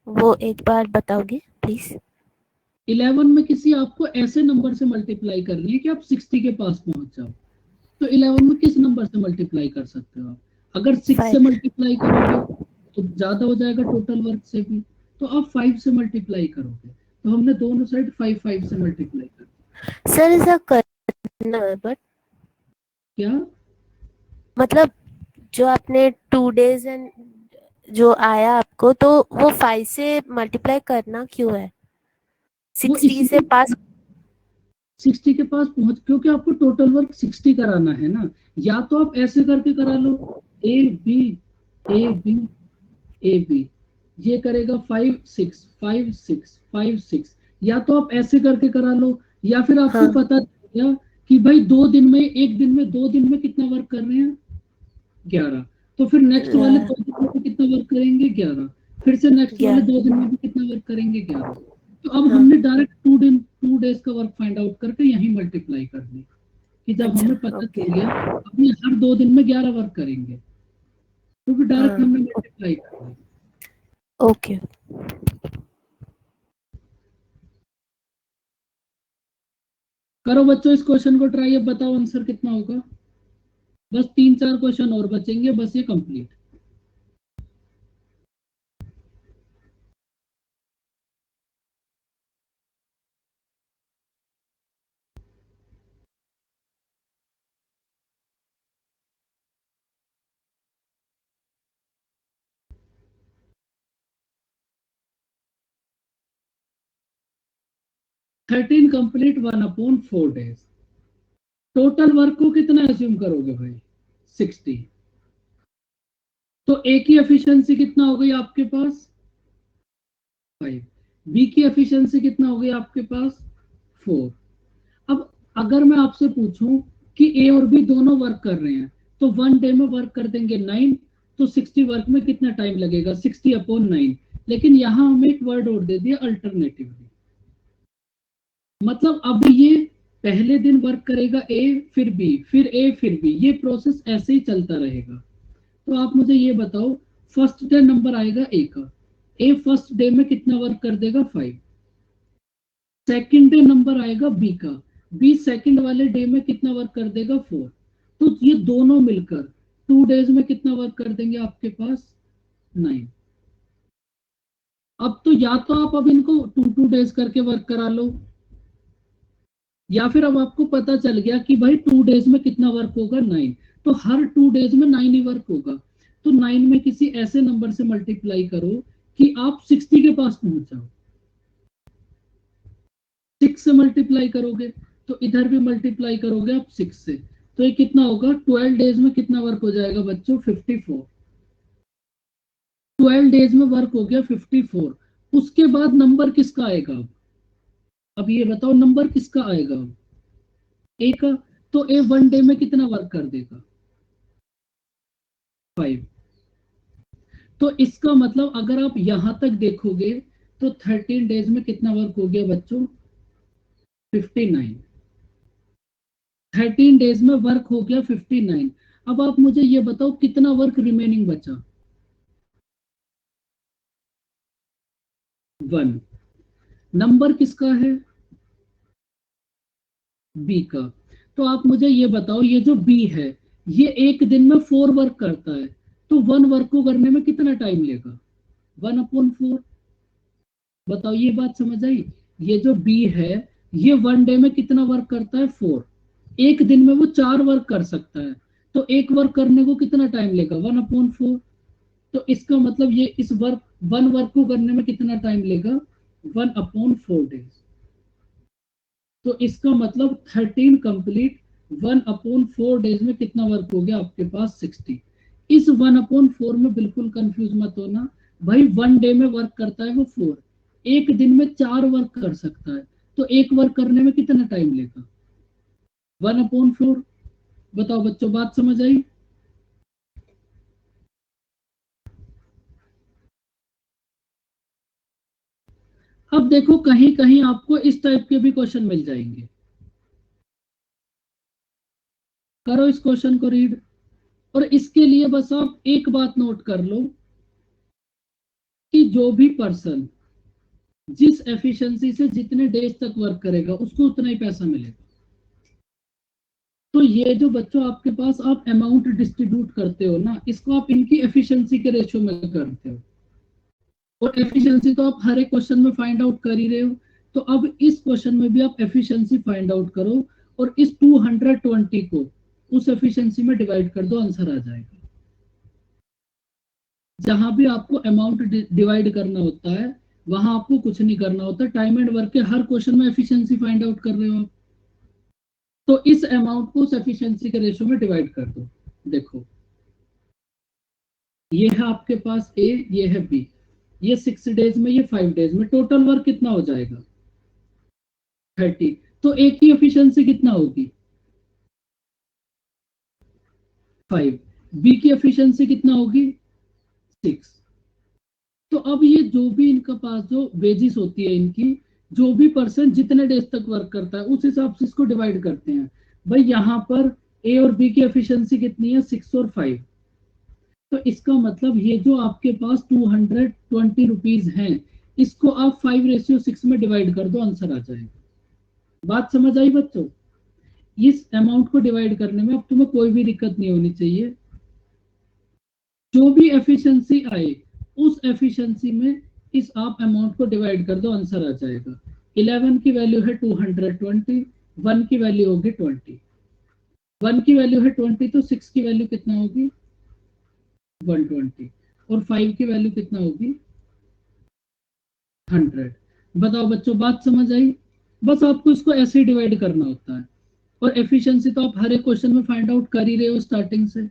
वो एक बार बताओगे प्लीज? 11 में किसी आपको ऐसे नंबर से मल्टीप्लाई करनी है कि आप 60 के पास पहुंच जाओ। तो 11 में किस नंबर से मल्टीप्लाई कर सकते हो आप? अगर 6 से 5। मल्टीप्लाई करोगे तो ज्यादा हो जाएगा टोटल वर्क से भी, तो आप 5 से मल्टीप्लाई करोगे। तो हमने दोनों साइड 5 5 से मल्टीप्लाई कर। सर ऐसा करना है बट क्या? मतलब जो आपने 2 डेज एंड जो आया आपको तो वो 5 से मल्टीप्लाई करना क्यों है? वो 60 से इसलिए पास 60 के पास पहुंच, क्योंकि आपको टोटल वर्क 60 कराना है ना। या तो आप ऐसे करके करा लो, A B A B A B, ये करेगा 5 6 5 6 5 6। या तो आप ऐसे करके करा लो, या फिर आपको हाँ पता चल गया कि भाई 2 दिन में, एक दिन में 2 दिन में कितना वर्क कर रहे हैं? 11। तो फिर नेक्स्ट वाले 2 दिन में भी कितना वर्क करेंगे? 11। फिर से नेक्स्ट वाले 2 दिन में भी कितना वर्क करेंगे? 11। तो अब हाँ हमने डायरेक्ट 2 डेज का वर्क फाइंड आउट करके यही मल्टीप्लाई कर दी कि जब अच्छा हमें पता ओके चल गया अपने हर 2 दिन में 11 वर्क करेंगे तो फिर डायरेक्ट हाँ हमने मल्टीप्लाई कर दी। ओके करो बच्चों इस क्वेश्चन को ट्राई, अब बताओ आंसर कितना होगा। बस 3 4 क्वेश्चन और बचेंगे, बस ये complete. Thirteen complete 1/4 days. Total work को कितना एज्यूम करोगे भाई? 60। तो ए की एफिशिएंसी कितना हो गई आपके पास? 5। बी की एफिशिएंसी कितना हो गई आपके पास? 4। अब अगर मैं आपसे पूछूं कि ए और बी दोनों वर्क कर रहे हैं तो 1 डे में वर्क कर देंगे 9, तो 60 वर्क में कितना टाइम लगेगा? 60/9। लेकिन यहां हमें एक वर्ड और दे दिया, अल्टरनेटिवली। मतलब अब ये पहले दिन वर्क करेगा ए, फिर बी, फिर ए, फिर बी, ये प्रोसेस ऐसे ही चलता रहेगा। तो आप मुझे ये बताओ, फर्स्ट डे नंबर आएगा ए का, ए फर्स्ट डे में कितना वर्क कर देगा? 5। सेकंड डे नंबर आएगा बी का, बी सेकंड वाले डे में कितना वर्क कर देगा? 4। तो ये दोनों मिलकर 2 डेज में कितना वर्क कर देंगे आपके पास? 9। अब तो या तो आप अब इनको 2 डेज करके वर्क करा लो, या फिर अब आपको पता चल गया कि भाई 2 डेज में कितना वर्क होगा? 9। तो हर 2 डेज में 9 ही वर्क होगा। तो 9 में किसी ऐसे नंबर से मल्टीप्लाई करो कि आप 60 के पास पहुंच जाओ। 6 से मल्टीप्लाई करोगे तो इधर भी मल्टीप्लाई करोगे आप 6 से, तो ये कितना होगा? 12 डेज में कितना वर्क हो जाएगा बच्चों? 54। 12 डेज में वर्क हो गया 54। उसके बाद नंबर किसका आएगा? अब ये बताओ नंबर किसका आएगा? ए का। तो ए 1 डे में कितना वर्क कर देगा? 5। तो इसका मतलब अगर आप यहां तक देखोगे तो 13 डेज में कितना वर्क हो गया बच्चों? 59। 13 डेज में वर्क हो गया 59। अब आप मुझे ये बताओ कितना वर्क रिमेनिंग बचा? 1। नंबर किसका है? बी का। तो आप मुझे ये बताओ, ये जो बी है ये एक दिन में 4 वर्क करता है, तो 1 वर्क को करने में कितना टाइम लेगा? 1/4। बताओ, ये बात समझ आई? ये जो बी है ये 1 डे में कितना वर्क करता है? 4। एक दिन में वो 4 वर्क कर सकता है, तो एक वर्क करने को कितना टाइम लेगा? 1/4। तो इसका मतलब ये इस वर्क 1 वर्क को करने में कितना टाइम लेगा? 1/4 डेज। तो इसका मतलब 13 कंप्लीट 1/4 डेज में कितना वर्क हो गया आपके पास? 60। इस 1/4 में बिल्कुल कंफ्यूज मत होना भाई। 1 डे में वर्क करता है वो 4, एक दिन में 4 वर्क कर सकता है, तो एक वर्क करने में कितना टाइम लेगा? 1/4। बताओ बच्चों, बात समझ आई? अब देखो, कहीं कहीं आपको इस टाइप के भी क्वेश्चन मिल जाएंगे। करो इस क्वेश्चन को रीड, और इसके लिए बस आप एक बात नोट कर लो कि जो भी पर्सन जिस एफिशिएंसी से जितने डेज तक वर्क करेगा उसको उतना ही पैसा मिलेगा। तो ये जो बच्चों आपके पास आप अमाउंट डिस्ट्रीब्यूट करते हो ना, इसको आप इनकी एफिशिएंसी के रेशियो में करते हो, और एफिशिएंसी तो आप हर एक क्वेश्चन में फाइंड आउट कर ही रहे हो। तो अब इस क्वेश्चन में भी आप एफिशिएंसी फाइंड आउट करो, और इस 220 को उस एफिशिएंसी में डिवाइड कर दो, आंसर आ जाएगा। जहां भी आपको अमाउंट डिवाइड करना होता है वहां आपको कुछ नहीं करना होता, टाइम एंड वर्क के हर क्वेश्चन में एफिशिएंसी फाइंड आउट कर रहे हो आप, तो इस अमाउंट को उस एफिशिएंसी के रेशियो में डिवाइड कर दो। देखो, ये है आपके पास ए, ये है बी, ये 6 डेज में, ये 5 डेज में, टोटल वर्क कितना हो जाएगा? 30। तो ए की एफिशिएंसी कितना होगी? 5। बी की एफिशिएंसी कितना होगी? 6। तो अब ये जो भी इनका पास जो वेजेस होती है इनकी, जो भी पर्सन जितने डेज तक वर्क करता है उस हिसाब से इसको डिवाइड करते हैं। भाई यहाँ पर ए और बी की एफिशिएंसी कितनी है? 6 और 5। तो इसका मतलब ये जो आपके पास 220 रुपीज हैं, इसको आप 5:6 में डिवाइड कर दो, आंसर आ जाएगा। बात समझ आई बच्चों? इस अमाउंट को डिवाइड करने में अब तुम्हें कोई भी दिक्कत नहीं होनी चाहिए। जो भी एफिशिएंसी आए उस एफिशिएंसी में इस आप अमाउंट को डिवाइड कर दो, आंसर आ जाएगा। 11 की वैल्यू है 220, 1 की वैल्यू होगी 20, 1 की वैल्यू है 20, तो 6 की वैल्यू कितना होगी? 120, और 5 की वैल्यू कितना होगी? 100। बताओ बच्चों, बात समझ आई? बस आपको इसको ऐसे ही डिवाइड करना होता है, और एफिशिएंसी तो आप हर एक क्वेश्चन में फाइंड आउट कर ही रहे हो स्टार्टिंग से।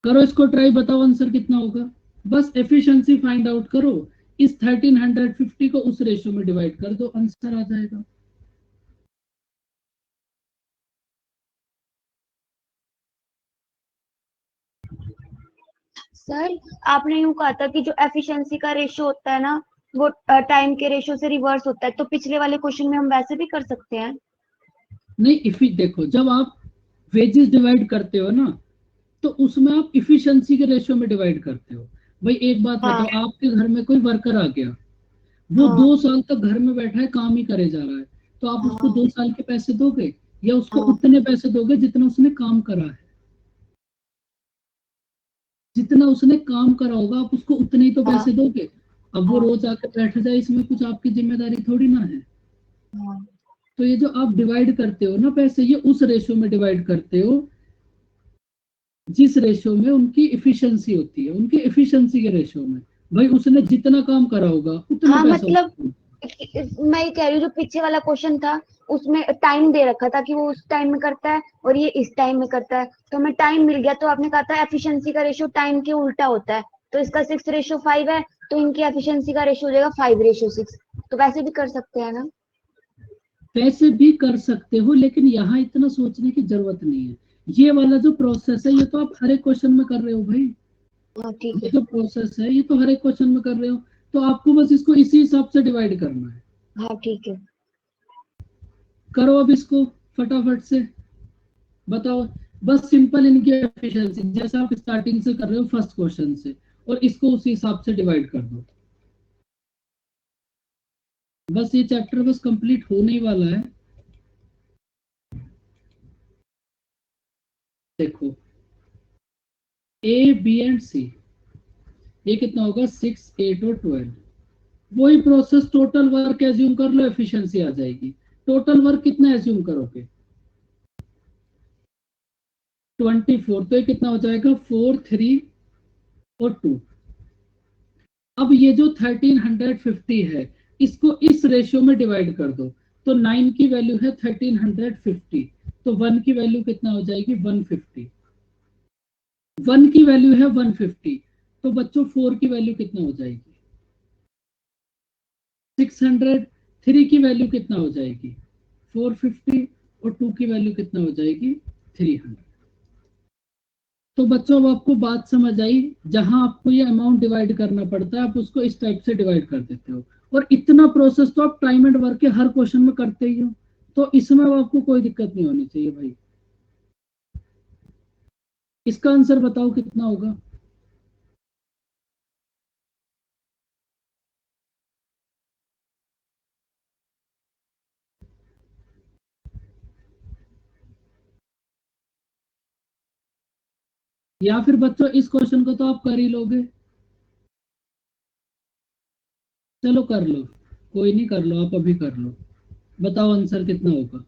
करो इसको ट्राई, बताओ आंसर कितना होगा। बस एफिशिएंसी फाइंड आउट करो, इस 1350 को उस रेशियो में डिवाइड कर दो, आंसर आ जाएगा। सर, आपने यूं कहा था कि जो एफिशिएंसी का रेशियो होता है ना वो टाइम के रेशियो से रिवर्स होता है, तो पिछले वाले क्वेश्चन में हम वैसे भी कर सकते हैं? नहीं, देखो, जब आप वेजेस डिवाइड करते हो ना, तो उसमें आप इफिशिएंसी के रेशियो में डिवाइड करते हो। भाई एक बात हाँ। बताओ, आपके घर में कोई वर्कर आ गया, वो हाँ। 2 साल तक घर में बैठा है, काम ही करे जा रहा है, तो आप उसको 2 साल के पैसे दोगे, या उसको उतने पैसे दोगे जितना उसने काम करा है? जितना उसने काम करा होगा आप उसको उतने ही तो पैसे दोगे। अब वो रोज आके बैठ जाए, इसमें कुछ आपकी जिम्मेदारी थोड़ी ना है। तो ये जो आप डिवाइड करते हो ना पैसे, ये उस रेशियो में डिवाइड करते हो जिस रेशियो में उनकी एफिशिएंसी होती है, उनकी एफिशिएंसी के रेशियो में। भाई उसने जितना काम करा होगा उतना हाँ, पैसा मतलब उसको। मैं ये कह रही हूँ, जो पीछे वाला क्वेश्चन था उसमें टाइम दे रखा था कि वो उस टाइम में करता है और ये इस टाइम में करता है, तो हमें टाइम मिल गया, तो आपने कहा था एफिशिएंसी का रेशियो टाइम के उल्टा होता है, तो इसका 6:5 है, तो इनकी एफिशिएंसी का रेशियो हो जाएगा 5:6। तो वैसे भी कर सकते हैं ना? वैसे भी कर सकते हो, लेकिन यहाँ इतना सोचने की जरूरत नहीं है। ये वाला जो प्रोसेस है ये तो आप हर एक क्वेश्चन में कर रहे हो भाई। हाँ, ठीक है। ये जो प्रोसेस है ये तो हर एक क्वेश्चन में कर रहे हो, तो आपको बस इसको इसी हिसाब से डिवाइड करना है, हाँ ठीक है। करो अब इसको फटाफट से बताओ। बस सिंपल इनकी एफिशिएंसी जैसा आप स्टार्टिंग से कर रहे हो फर्स्ट क्वेश्चन से, और इसको उसी हिसाब से डिवाइड कर दो। बस ये चैप्टर बस कंप्लीट होने ही वाला है। देखो ए बी एंड सी, ये कितना होगा 6 8 और 12। वही प्रोसेस टोटल वर्क एज्यूम कर लो, एफिशिएंसी आ जाएगी। टोटल वर्क कितना एज्यूम करोगे 24, तो ये कितना हो जाएगा 4 3 और 2। अब ये जो 1350 है इसको इस रेशियो में डिवाइड कर दो, तो 9 की वैल्यू है 1350, तो 1 की वैल्यू कितना हो जाएगी 150। 1 की वैल्यू है 150, तो बच्चों 4 की वैल्यू कितना हो जाएगी 600। 3 की वैल्यू कितना हो जाएगी 450, और 2 की वैल्यू कितना हो जाएगी 300। तो बच्चों अब आपको बात समझ आई, जहां आपको ये अमाउंट डिवाइड करना पड़ता है आप उसको इस टाइप से डिवाइड कर देते हो। और इतना प्रोसेस तो आप टाइम एंड वर्क के हर क्वेश्चन में करते ही हो, तो इसमें आपको कोई दिक्कत नहीं होनी चाहिए भाई। इसका आंसर बताओ कितना होगा। या फिर बच्चों इस क्वेश्चन को तो आप कर ही लोगे, चलो कर लो, कोई नहीं कर लो, आप अभी कर लो। बताओ आंसर कितना होगा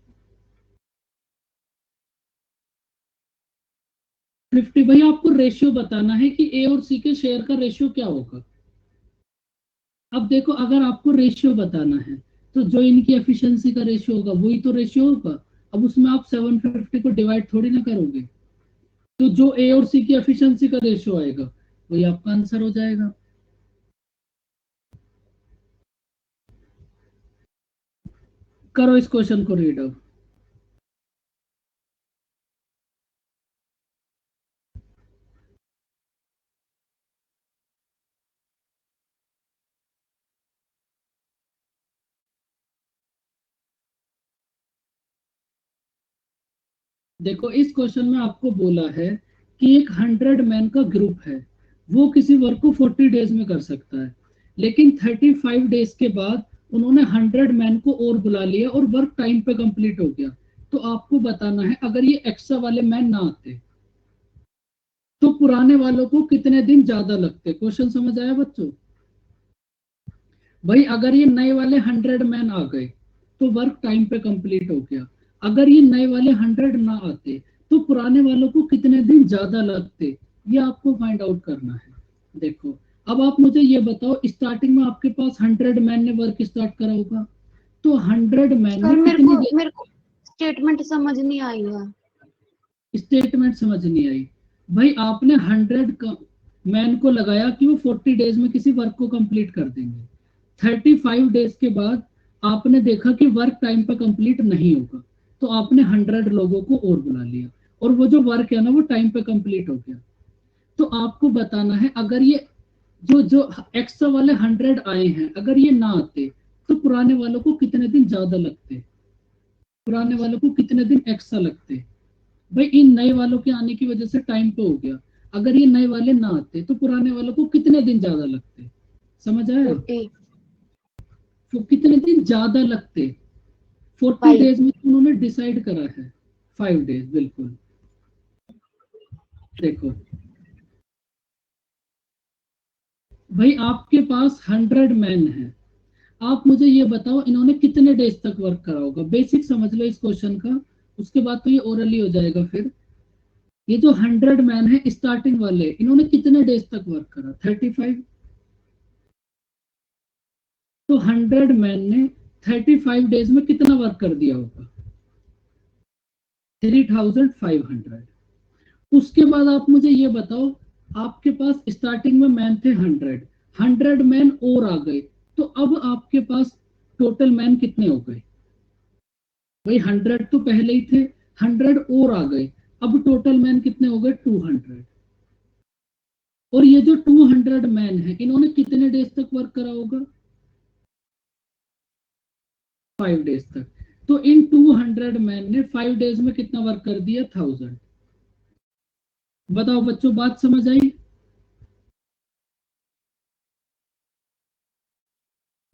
50। भाई आपको रेशियो बताना है कि ए और सी के शेयर का रेशियो क्या होगा। अब देखो अगर आपको रेशियो बताना है तो जो इनकी एफिशिएंसी का रेशियो होगा वही तो रेशियो होगा। अब उसमें आप 750 को डिवाइड थोड़ी ना करोगे, तो जो ए और सी की एफिशिएंसी का रेशियो आएगा वही आपका आंसर हो जाएगा। करो इस क्वेश्चन को रीड आउट। देखो इस क्वेश्चन में आपको बोला है कि एक 100 मैन का ग्रुप है, वो किसी वर्क को 40 डेज में कर सकता है, लेकिन 35 डेज के बाद उन्होंने 100 मैन को और बुला लिया और वर्क टाइम पे कंप्लीट हो गया। तो आपको बताना है अगर ये एक्स्ट्रा वाले मैन ना आते तो पुराने वालों को कितने दिन ज्यादा लगते। क्वेश्चन समझ आया बच्चों। भाई अगर ये नए वाले 100 मैन आ गए तो वर्क टाइम पे कंप्लीट हो गया, अगर ये नए वाले 100 ना आते तो पुराने वालों को कितने दिन ज्यादा लगते, ये आपको फाइंड आउट करना है। देखो अब आप मुझे ये बताओ, स्टार्टिंग में आपके पास 100 मैन ने वर्क स्टार्ट करा होगा, तो 100 मैन सर में मेरे को स्टेटमेंट समझ नहीं आई है। स्टेटमेंट समझ नहीं आई। भाई आपने 100 मैन को लगाया कि वो 40 डेज में किसी वर्क को कंप्लीट कर देंगे। 35 डेज के बाद आपने देखा कि वर्क टाइम पे कंप्लीट नहीं होगा, तो आपने 100 लोगों को और बुला लिया, और वो जो वर्क है ना वो टाइम पे कंप्लीट हो गया। तो आपको बताना है अगर ये जो जो एक्स्ट्रा वाले 100 आए हैं अगर ये ना आते तो पुराने वालों को कितने दिन ज्यादा लगते, पुराने वालों को कितने दिन एक्स्ट्रा लगते। भाई इन नए वालों के आने की वजह से टाइम पे हो गया, अगर ये नए वाले ना आते तो पुराने वालों को कितने दिन ज्यादा लगते। समझ आया। 40 तो कितने दिन ज्यादा लगते 40 5 डेज में उन्होंने डिसाइड करा है 5 डेज बिल्कुल। देखो भाई आपके पास 100 मैन है, आप मुझे ये बताओ इन्होंने कितने डेज तक वर्क करा होगा। बेसिक समझ लो इस क्वेश्चन का, उसके बाद तो ये ओरली हो जाएगा। फिर ये जो 100 मैन है स्टार्टिंग वाले, इन्होंने कितने डेज तक वर्क करा 35, तो 100 मैन ने 35 डेज में कितना वर्क कर दिया होगा 3500। उसके बाद आप मुझे ये बताओ, आपके पास स्टार्टिंग में मैन थे 100 मैन और आ गए, तो अब आपके पास टोटल मैन कितने हो गए। भाई 100 तो पहले ही थे, 100 और आ गए, अब टोटल मैन कितने हो गए 200। और ये जो 200 मैन है इन्होंने कितने डेज तक वर्क करा होगा 5 डेज तक। तो इन 200 मैन ने 5 डेज में कितना वर्क कर दिया? 1000। बताओ बच्चों, बात समझ आई?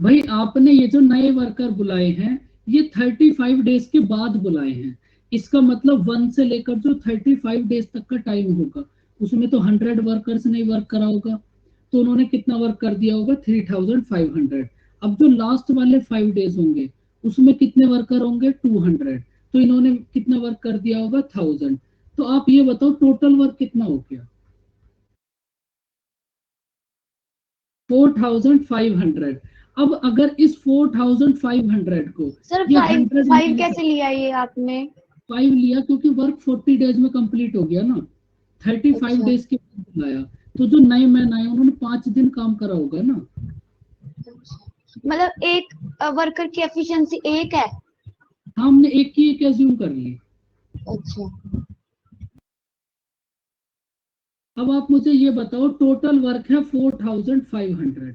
भाई आपने ये जो नए वर्कर बुलाए हैं, ये 35 डेज के बाद बुलाए हैं। इसका मतलब 1 से लेकर जो 35 डेज तक का टाइम होगा, उसमें तो 100 वर्कर्स ने वर्क करा होगा, तो उन्होंने कितना वर्क कर दिया होगा? 3500। अब जो लास्ट वाले 5 डेज होंगे, उसमें कितने वर्कर होंगे? 200। तो इन्होंने कितना वर्क कर दिया होगा? 1000। तो आप ये बताओ टोटल वर्क कितना हो गया? 4500। अब अगर इस 4500 को सर ये 5 100 5 कैसे लिया ये आपने? 5 लिया क्योंकि वर्क 40 डेज में कंप्लीट हो गया ना, 35 अच्छा। डेज के बाद बुलाया। तो जो नए मैन आए उन्होंने 5 दिन काम करा होगा ना। मतलब एक वर्कर की एफिशिएंसी एक है? हमने एक की एक एज्यूम कर ली। अच्छा। अब आप मुझे ये बताओ, टोटल वर्क है 4500।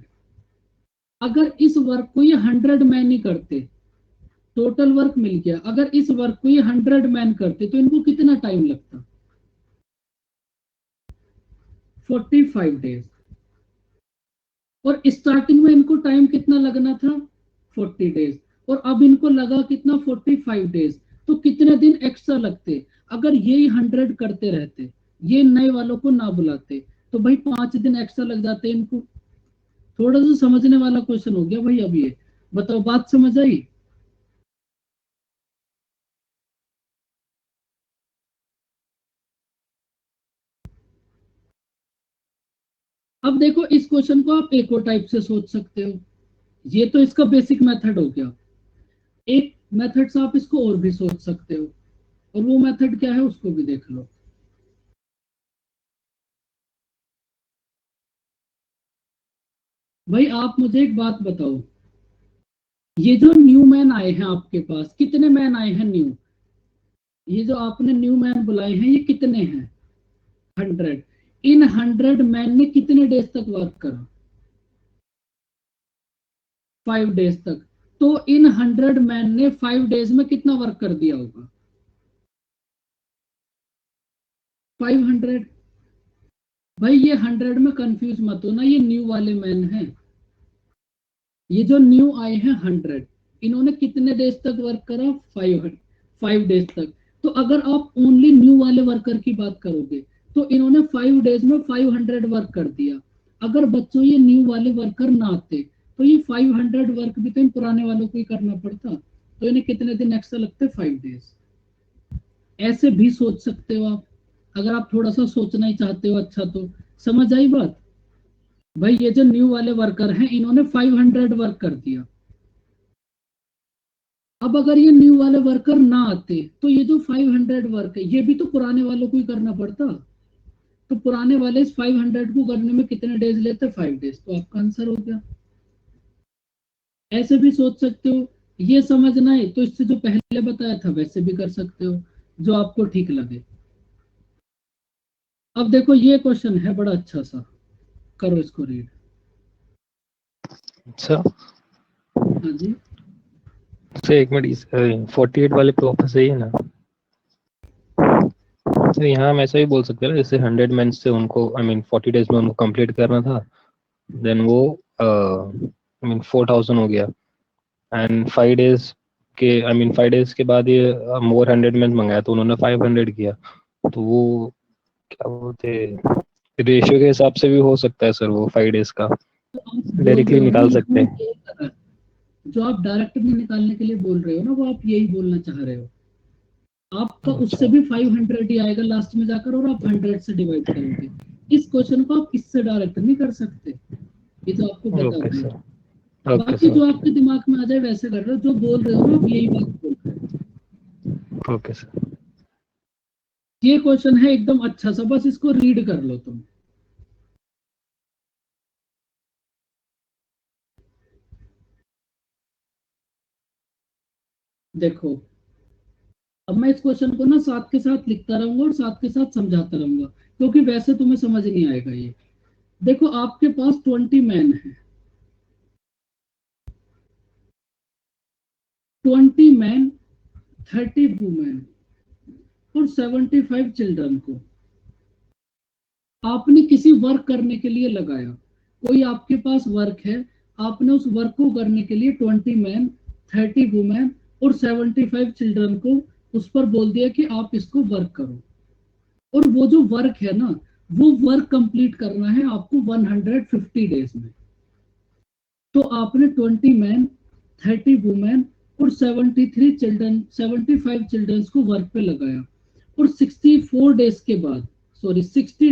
अगर इस वर्क को ये 100 मैन ही करते, टोटल वर्क मिल गया, अगर इस वर्क को ये 100 मैन करते तो इनको कितना टाइम लगता? 45 डेज। और स्टार्टिंग में इनको टाइम कितना लगना था? 40 डेज। और अब इनको लगा कितना? 45 डेज। तो कितने दिन एक्स्ट्रा लगते अगर यही 100 करते रहते, ये नए वालों को ना बुलाते? तो भाई 5 दिन एक्स्ट्रा लग जाते इनको। थोड़ा सा समझने वाला क्वेश्चन हो गया भाई। अब ये बताओ, बात समझ आई? अब देखो, इस क्वेश्चन को आप एक और टाइप से सोच सकते हो। ये तो इसका बेसिक मेथड हो गया। एक मेथड से आप इसको और भी सोच सकते हो, और वो मेथड क्या है उसको भी देख लो। भाई आप मुझे एक बात बताओ, ये जो न्यू मैन आए हैं आपके पास, कितने मैन आए हैं न्यू? ये जो आपने न्यू मैन बुलाए हैं, ये कितने हैं? 100। इन 100 मैन ने कितने डेज तक वर्क करा? 5 डेज तक। तो इन 100 मैन ने 5 डेज में कितना वर्क कर दिया होगा? 500। भाई ये 100 में कंफ्यूज मत हो ना, ये न्यू वाले मैन हैं। ये जो न्यू आए हैं 100, इन्होंने कितने डेज तक वर्क करा? 5 डेज तक। तो अगर आप ओनली न्यू वाले वर्कर की बात करोगे, तो इन्होंने 5 डेज में 500 वर्क कर दिया। अगर बच्चों ये न्यू वाले वर्कर ना आते, तो ये 500 वर्क भी तो इन पुराने वालों को ही करना पड़ता। तो इन्हें कितने दिन एक्स्ट्रा लगते? 5 डेज। ऐसे भी सोच सकते हो आप, अगर आप थोड़ा सा सोचना ही चाहते हो। अच्छा, तो समझ आई बात? भाई ये जो न्यू वाले वर्कर हैं, इन्होंने 500 वर्क कर दिया। अब अगर ये न्यू वाले वर्कर ना आते, तो ये जो 500 वर्क है, ये भी तो पुराने वालों को ही करना पड़ता। तो पुराने वाले इस 500 को करने में कितने डेज लेते? 5 डेज। तो आपका आंसर हो गया। ऐसे भी सोच सकते हो। ये समझना है तो इससे जो पहले बताया था वैसे भी कर सकते हो, जो आपको ठीक लगे। अब देखो, ये क्वेश्चन है बड़ा अच्छा सा, करो इसको रीड। अच्छा, हाँ जी। तो एक मिनट, 48 वाले पे वापस सही है ना? तो यहाँ हम ऐसा ही बोल सकते हैं ना, जैसे 100 मेंस से उनको 40 डेज में उनको कंप्लीट करना था, देन वो 4000 हो गया, एंड 5 डेज के 5 डेज के बाद ये मोर 100 मेंस मंगाया, तो उन्होंने 500 किया। तो वो क्या बोलते, रेशियो के हिसाब से भी हो सकता है सर, वो 5 डेज का तो आप बोल डायरेक्टली रहे हो ना, निकाल सकते हैं। जो आप डायरेक्ट में निकालने के लिए बोल रहे हो ना, वो आप यही बोलना चाह रहे हो। आपका उससे भी 500 ही आएगा लास्ट में जाकर, और आप 100 से डिवाइड करोगे। इस क्वेश्चन को आप इससे डायरेक्ट नहीं कर सकते, ये तो आपको पता ओके होगा। सर, ओके बाकी जो सर, आपके दिमाग में आ जाए वैसे कर रहे हो, जो बोल रहे हो ना आप यही बात बोल रहे हो। Okay sir. ये क्वेश्चन है एकदम अच्छा सा, बस इसको रीड कर लो तुम। देखो, अब मैं इस क्वेश्चन को ना साथ के साथ लिखता रहूंगा और साथ के साथ समझाता रहूंगा, क्योंकि वैसे तुम्हें समझ नहीं आएगा ये। देखो, आपके पास 20 मैन है। 20 मैन 30 वुमेन और 75 चिल्ड्रन को आपने किसी वर्क करने के लिए लगाया। कोई आपके पास वर्क है, आपने उस वर्क को करने के लिए 20 मैन 30 वुमेन और 75 चिल्ड्रन को उस पर बोल दिया कि आप इसको वर्क करो। और वो जो वर्क है ना, वो वर्क कंप्लीट करना है आपको 150 डेज में। तो आपने 20 मैन 30 वुमेन और 75 चिल्ड्रन को वर्क पे लगाया और 60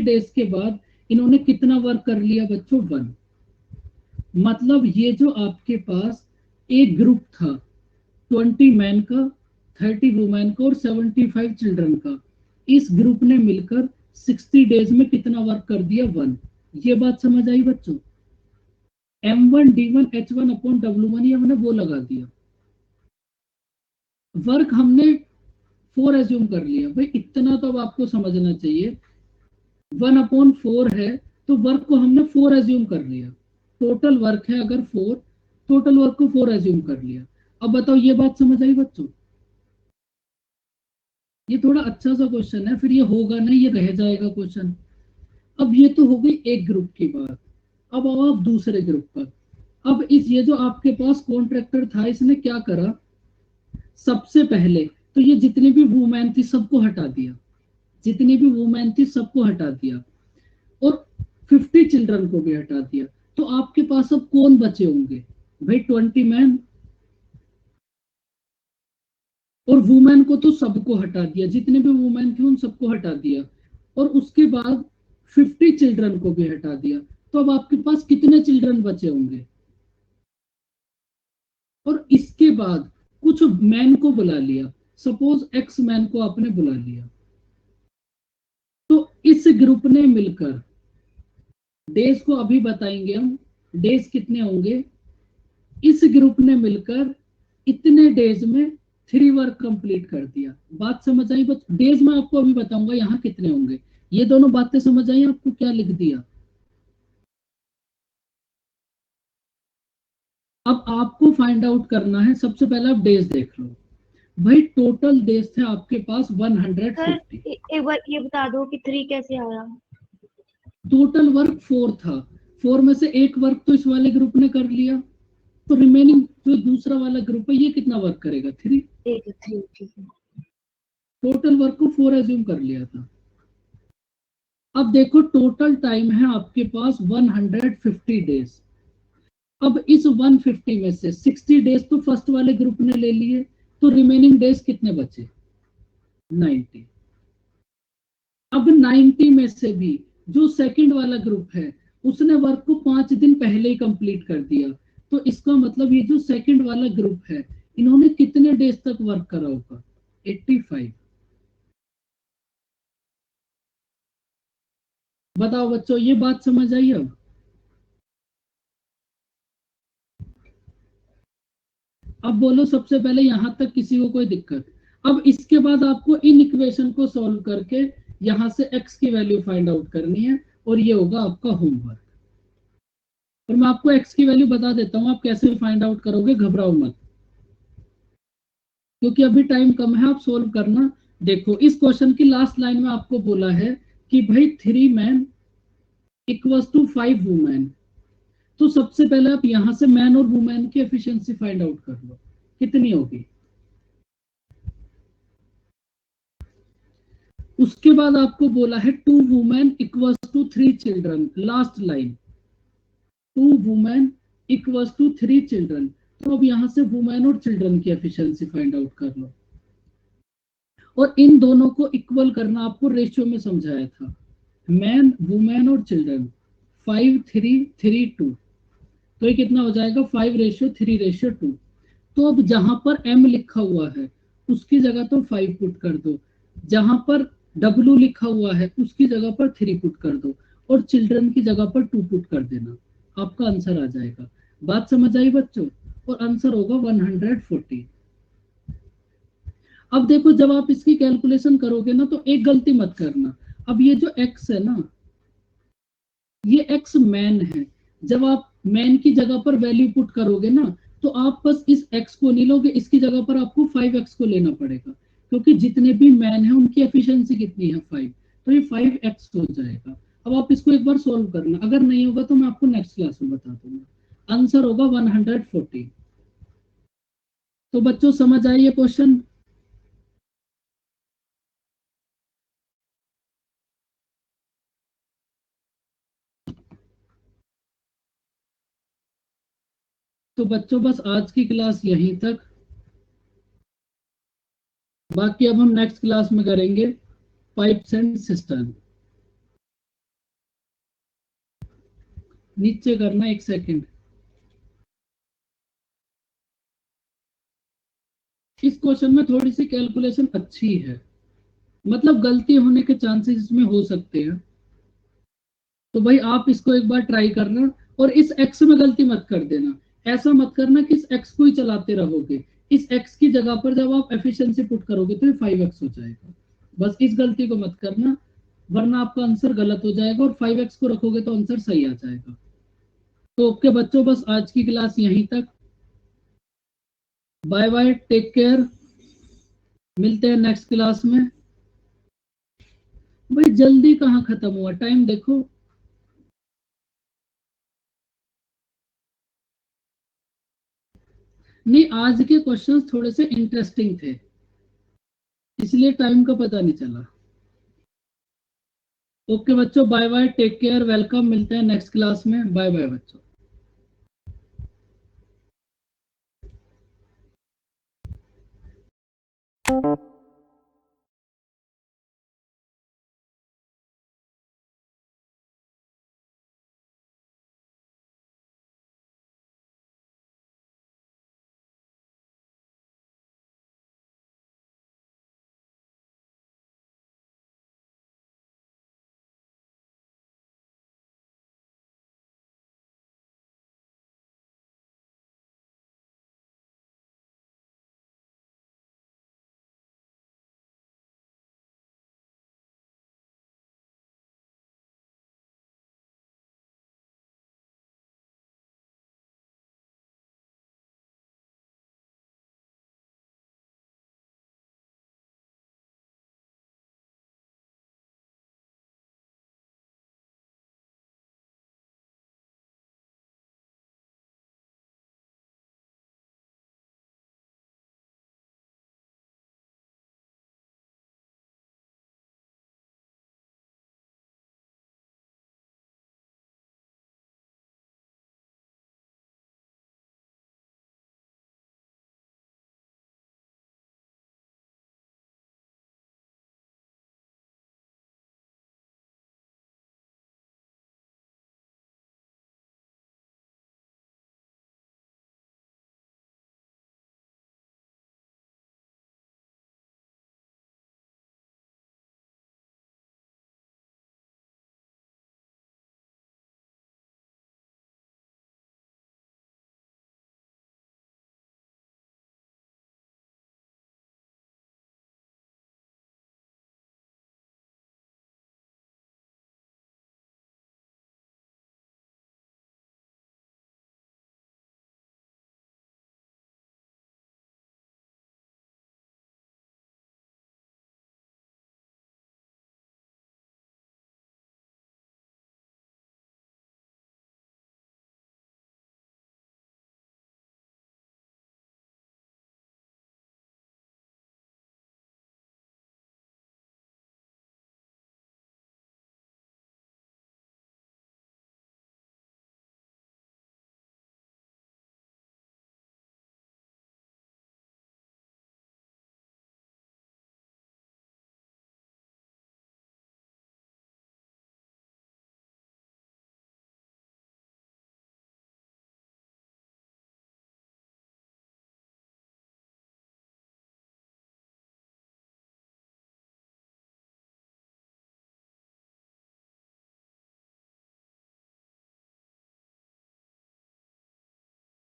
डेज के बाद इन्होंने कितना वर्क कर लिया बच्चों? 1। मतलब ये जो आपके पास एक ग्रुप था 20 मैन का, 30 वुमेन का और 75 चिल्ड्रन का, इस ग्रुप ने मिलकर 60 डेज में कितना वर्क कर दिया? 1। ये बात समझ आई बच्चों? M1 D1 H1 upon W1 ये हमने वो लगा दिया। वर्क हमने 4 एज्यूम कर लिया। भाई इतना तो अब आपको समझना चाहिए, 1/4 है तो वर्क को हमने 4 एज्यूम कर लिया। टोटल वर्क है अगर 4, टोटल वर्क को 4 एज्यूम कर लिया। अब बताओ ये बात समझ आई बच्चों? ये थोड़ा अच्छा सा क्वेश्चन है, फिर ये होगा नहीं, ये रह जाएगा क्वेश्चन। अब ये तो हो गई एक ग्रुप की बात। अब आओ आप दूसरे ग्रुप पर। अब ये जो आपके पास कॉन्ट्रैक्टर था, इसने क्या करा? सबसे पहले तो ये जितनी भी वुमेन थी सबको हटा दिया, जितनी भी वुमेन थी सबको हटा दिया और 50 चिल्ड्रन को भी हटा दिया। तो आपके पास अब कौन बचे होंगे? भाई 20 मैन और वुमेन को तो सबको हटा दिया, जितने भी वुमेन थे उन सबको हटा दिया और उसके बाद 50 चिल्ड्रन को भी हटा दिया। तो अब आपके पास कितने चिल्ड्रन बचे होंगे? और इसके बाद कुछ मैन को बुला लिया, सपोज X मैन को आपने बुला लिया, तो इस ग्रुप ने मिलकर डेज को अभी बताएंगे हम, डेज कितने होंगे। इस ग्रुप ने मिलकर इतने डेज में 3 वर्क कंप्लीट कर दिया। बात समझ आई? बस डेज में आपको अभी बताऊंगा यहाँ कितने होंगे। ये दोनों बातें समझ आई आपको? क्या लिख दिया? अब आपको फाइंड आउट करना है, सबसे पहले आप डेज देख लो। भाई टोटल डेज थे आपके पास 150। एक बार ये बता दो कि 3 कैसे आया? टोटल वर्क 4 था, 4 में से एक वर्क तो इस वाले ग्रुप ने कर लिया, तो रिमेनिंग जो दूसरा वाला ग्रुप है ये कितना वर्क करेगा? 3। ठीक है। टोटल वर्क को 4 एज्यूम कर लिया था। अब देखो टोटल टाइम है आपके पास 150 डेज। अब इस 150 में से 60 डेज तो फर्स्ट वाले ग्रुप ने ले लिए, तो रिमेनिंग डेज कितने बचे? 90। अब 90 में से भी जो सेकंड वाला ग्रुप है उसने वर्क को 5 दिन पहले ही कंप्लीट कर दिया, तो इसका मतलब ये जो सेकंड वाला ग्रुप है इन्होंने कितने डेज तक वर्क करा होगा? 85। बताओ बच्चों ये बात समझ आई? अब बोलो सबसे पहले यहां तक किसी को कोई दिक्कत? अब इसके बाद आपको इन इक्वेशन को सॉल्व करके यहां से x की वैल्यू फाइंड आउट करनी है और ये होगा आपका होमवर्क। और मैं आपको x की वैल्यू बता देता हूं, आप कैसे फाइंड आउट करोगे, घबराओ मत, क्योंकि अभी टाइम कम है, आप सोल्व करना। देखो इस क्वेश्चन की लास्ट लाइन में आपको बोला है कि भाई 3 मैन इक्वल्स टू 5 वुमेन। तो सबसे पहले आप यहां से मैन और वुमेन की एफिशिएंसी फाइंड आउट कर लो, कितनी होगी। उसके बाद आपको बोला है 2 women equals to 3 children, last line 2 women equals to 3 children. तो अब यहां से वुमेन और चिल्ड्रन की एफिशिएंसी फाइंड आउट कर लो और इन दोनों को इक्वल करना आपको रेशियो में समझाया था, मैन वुमेन और चिल्ड्रन 5 3 3 2। तो ये कितना हो जाएगा? 5:3:2। तो अब जहां पर m लिखा हुआ है उसकी जगह तो 5 पुट कर दो, जहां पर w लिखा हुआ है उसकी जगह पर 3 पुट कर दो और चिल्ड्रन की जगह पर 2 पुट कर देना, आपका आंसर आ जाएगा। बात समझ आई बच्चों? और आंसर होगा 140। अब देखो जब आप इसकी कैलकुलेशन करोगे ना तो एक गलती मत करना। अब ये जो x है ना, ये x मैन है, जब आप मैन की जगह पर वैल्यू पुट करोगे ना तो आप बस इस x को नहीं लोगे, इसकी जगह पर आपको 5x को लेना पड़ेगा, क्योंकि जितने भी मैन है उनकी एफिशिएंसी कितनी है 5, तो ये 5x हो जाएगा। अब आप इसको एक बार सोल्व करना, अगर नहीं होगा तो मैं आपको नेक्स्ट क्लास में बता दूंगा। आंसर होगा 140। तो बच्चों समझ आई ये क्वेश्चन? तो बच्चों बस आज की क्लास यहीं तक, बाकी अब हम नेक्स्ट क्लास में करेंगे पाइप्स एंड सिस्टम। नीचे करना 1 सेकंड। इस क्वेश्चन में थोड़ी सी कैलकुलेशन अच्छी है, मतलब गलती होने के चांसेस इसमें हो सकते हैं, तो भाई आप इसको एक बार ट्राई करना। और इस x में गलती मत कर देना, ऐसा मत करना कि इस x को ही चलाते रहोगे। इस x की जगह पर जब आप एफिशिएंसी पुट करोगे तो ये 5x हो जाएगा। बस इस गलती को मत करना, वरना आपका आंसर गलत हो जाएगा, और 5x को रखोगे तो आंसर सही आ जाएगा। तो ओके बच्चों, बस आज की क्लास यहीं तक। बाय बाय, टेक केयर, मिलते हैं नेक्स्ट क्लास में। भाई जल्दी कहाँ खत्म हुआ, टाइम देखो। नहीं, आज के क्वेश्चंस थोड़े से इंटरेस्टिंग थे, इसलिए टाइम का पता नहीं चला। ओके बच्चों, bye bye, take care, welcome, मिलते हैं नेक्स्ट क्लास में। बाय बाय बच्चों।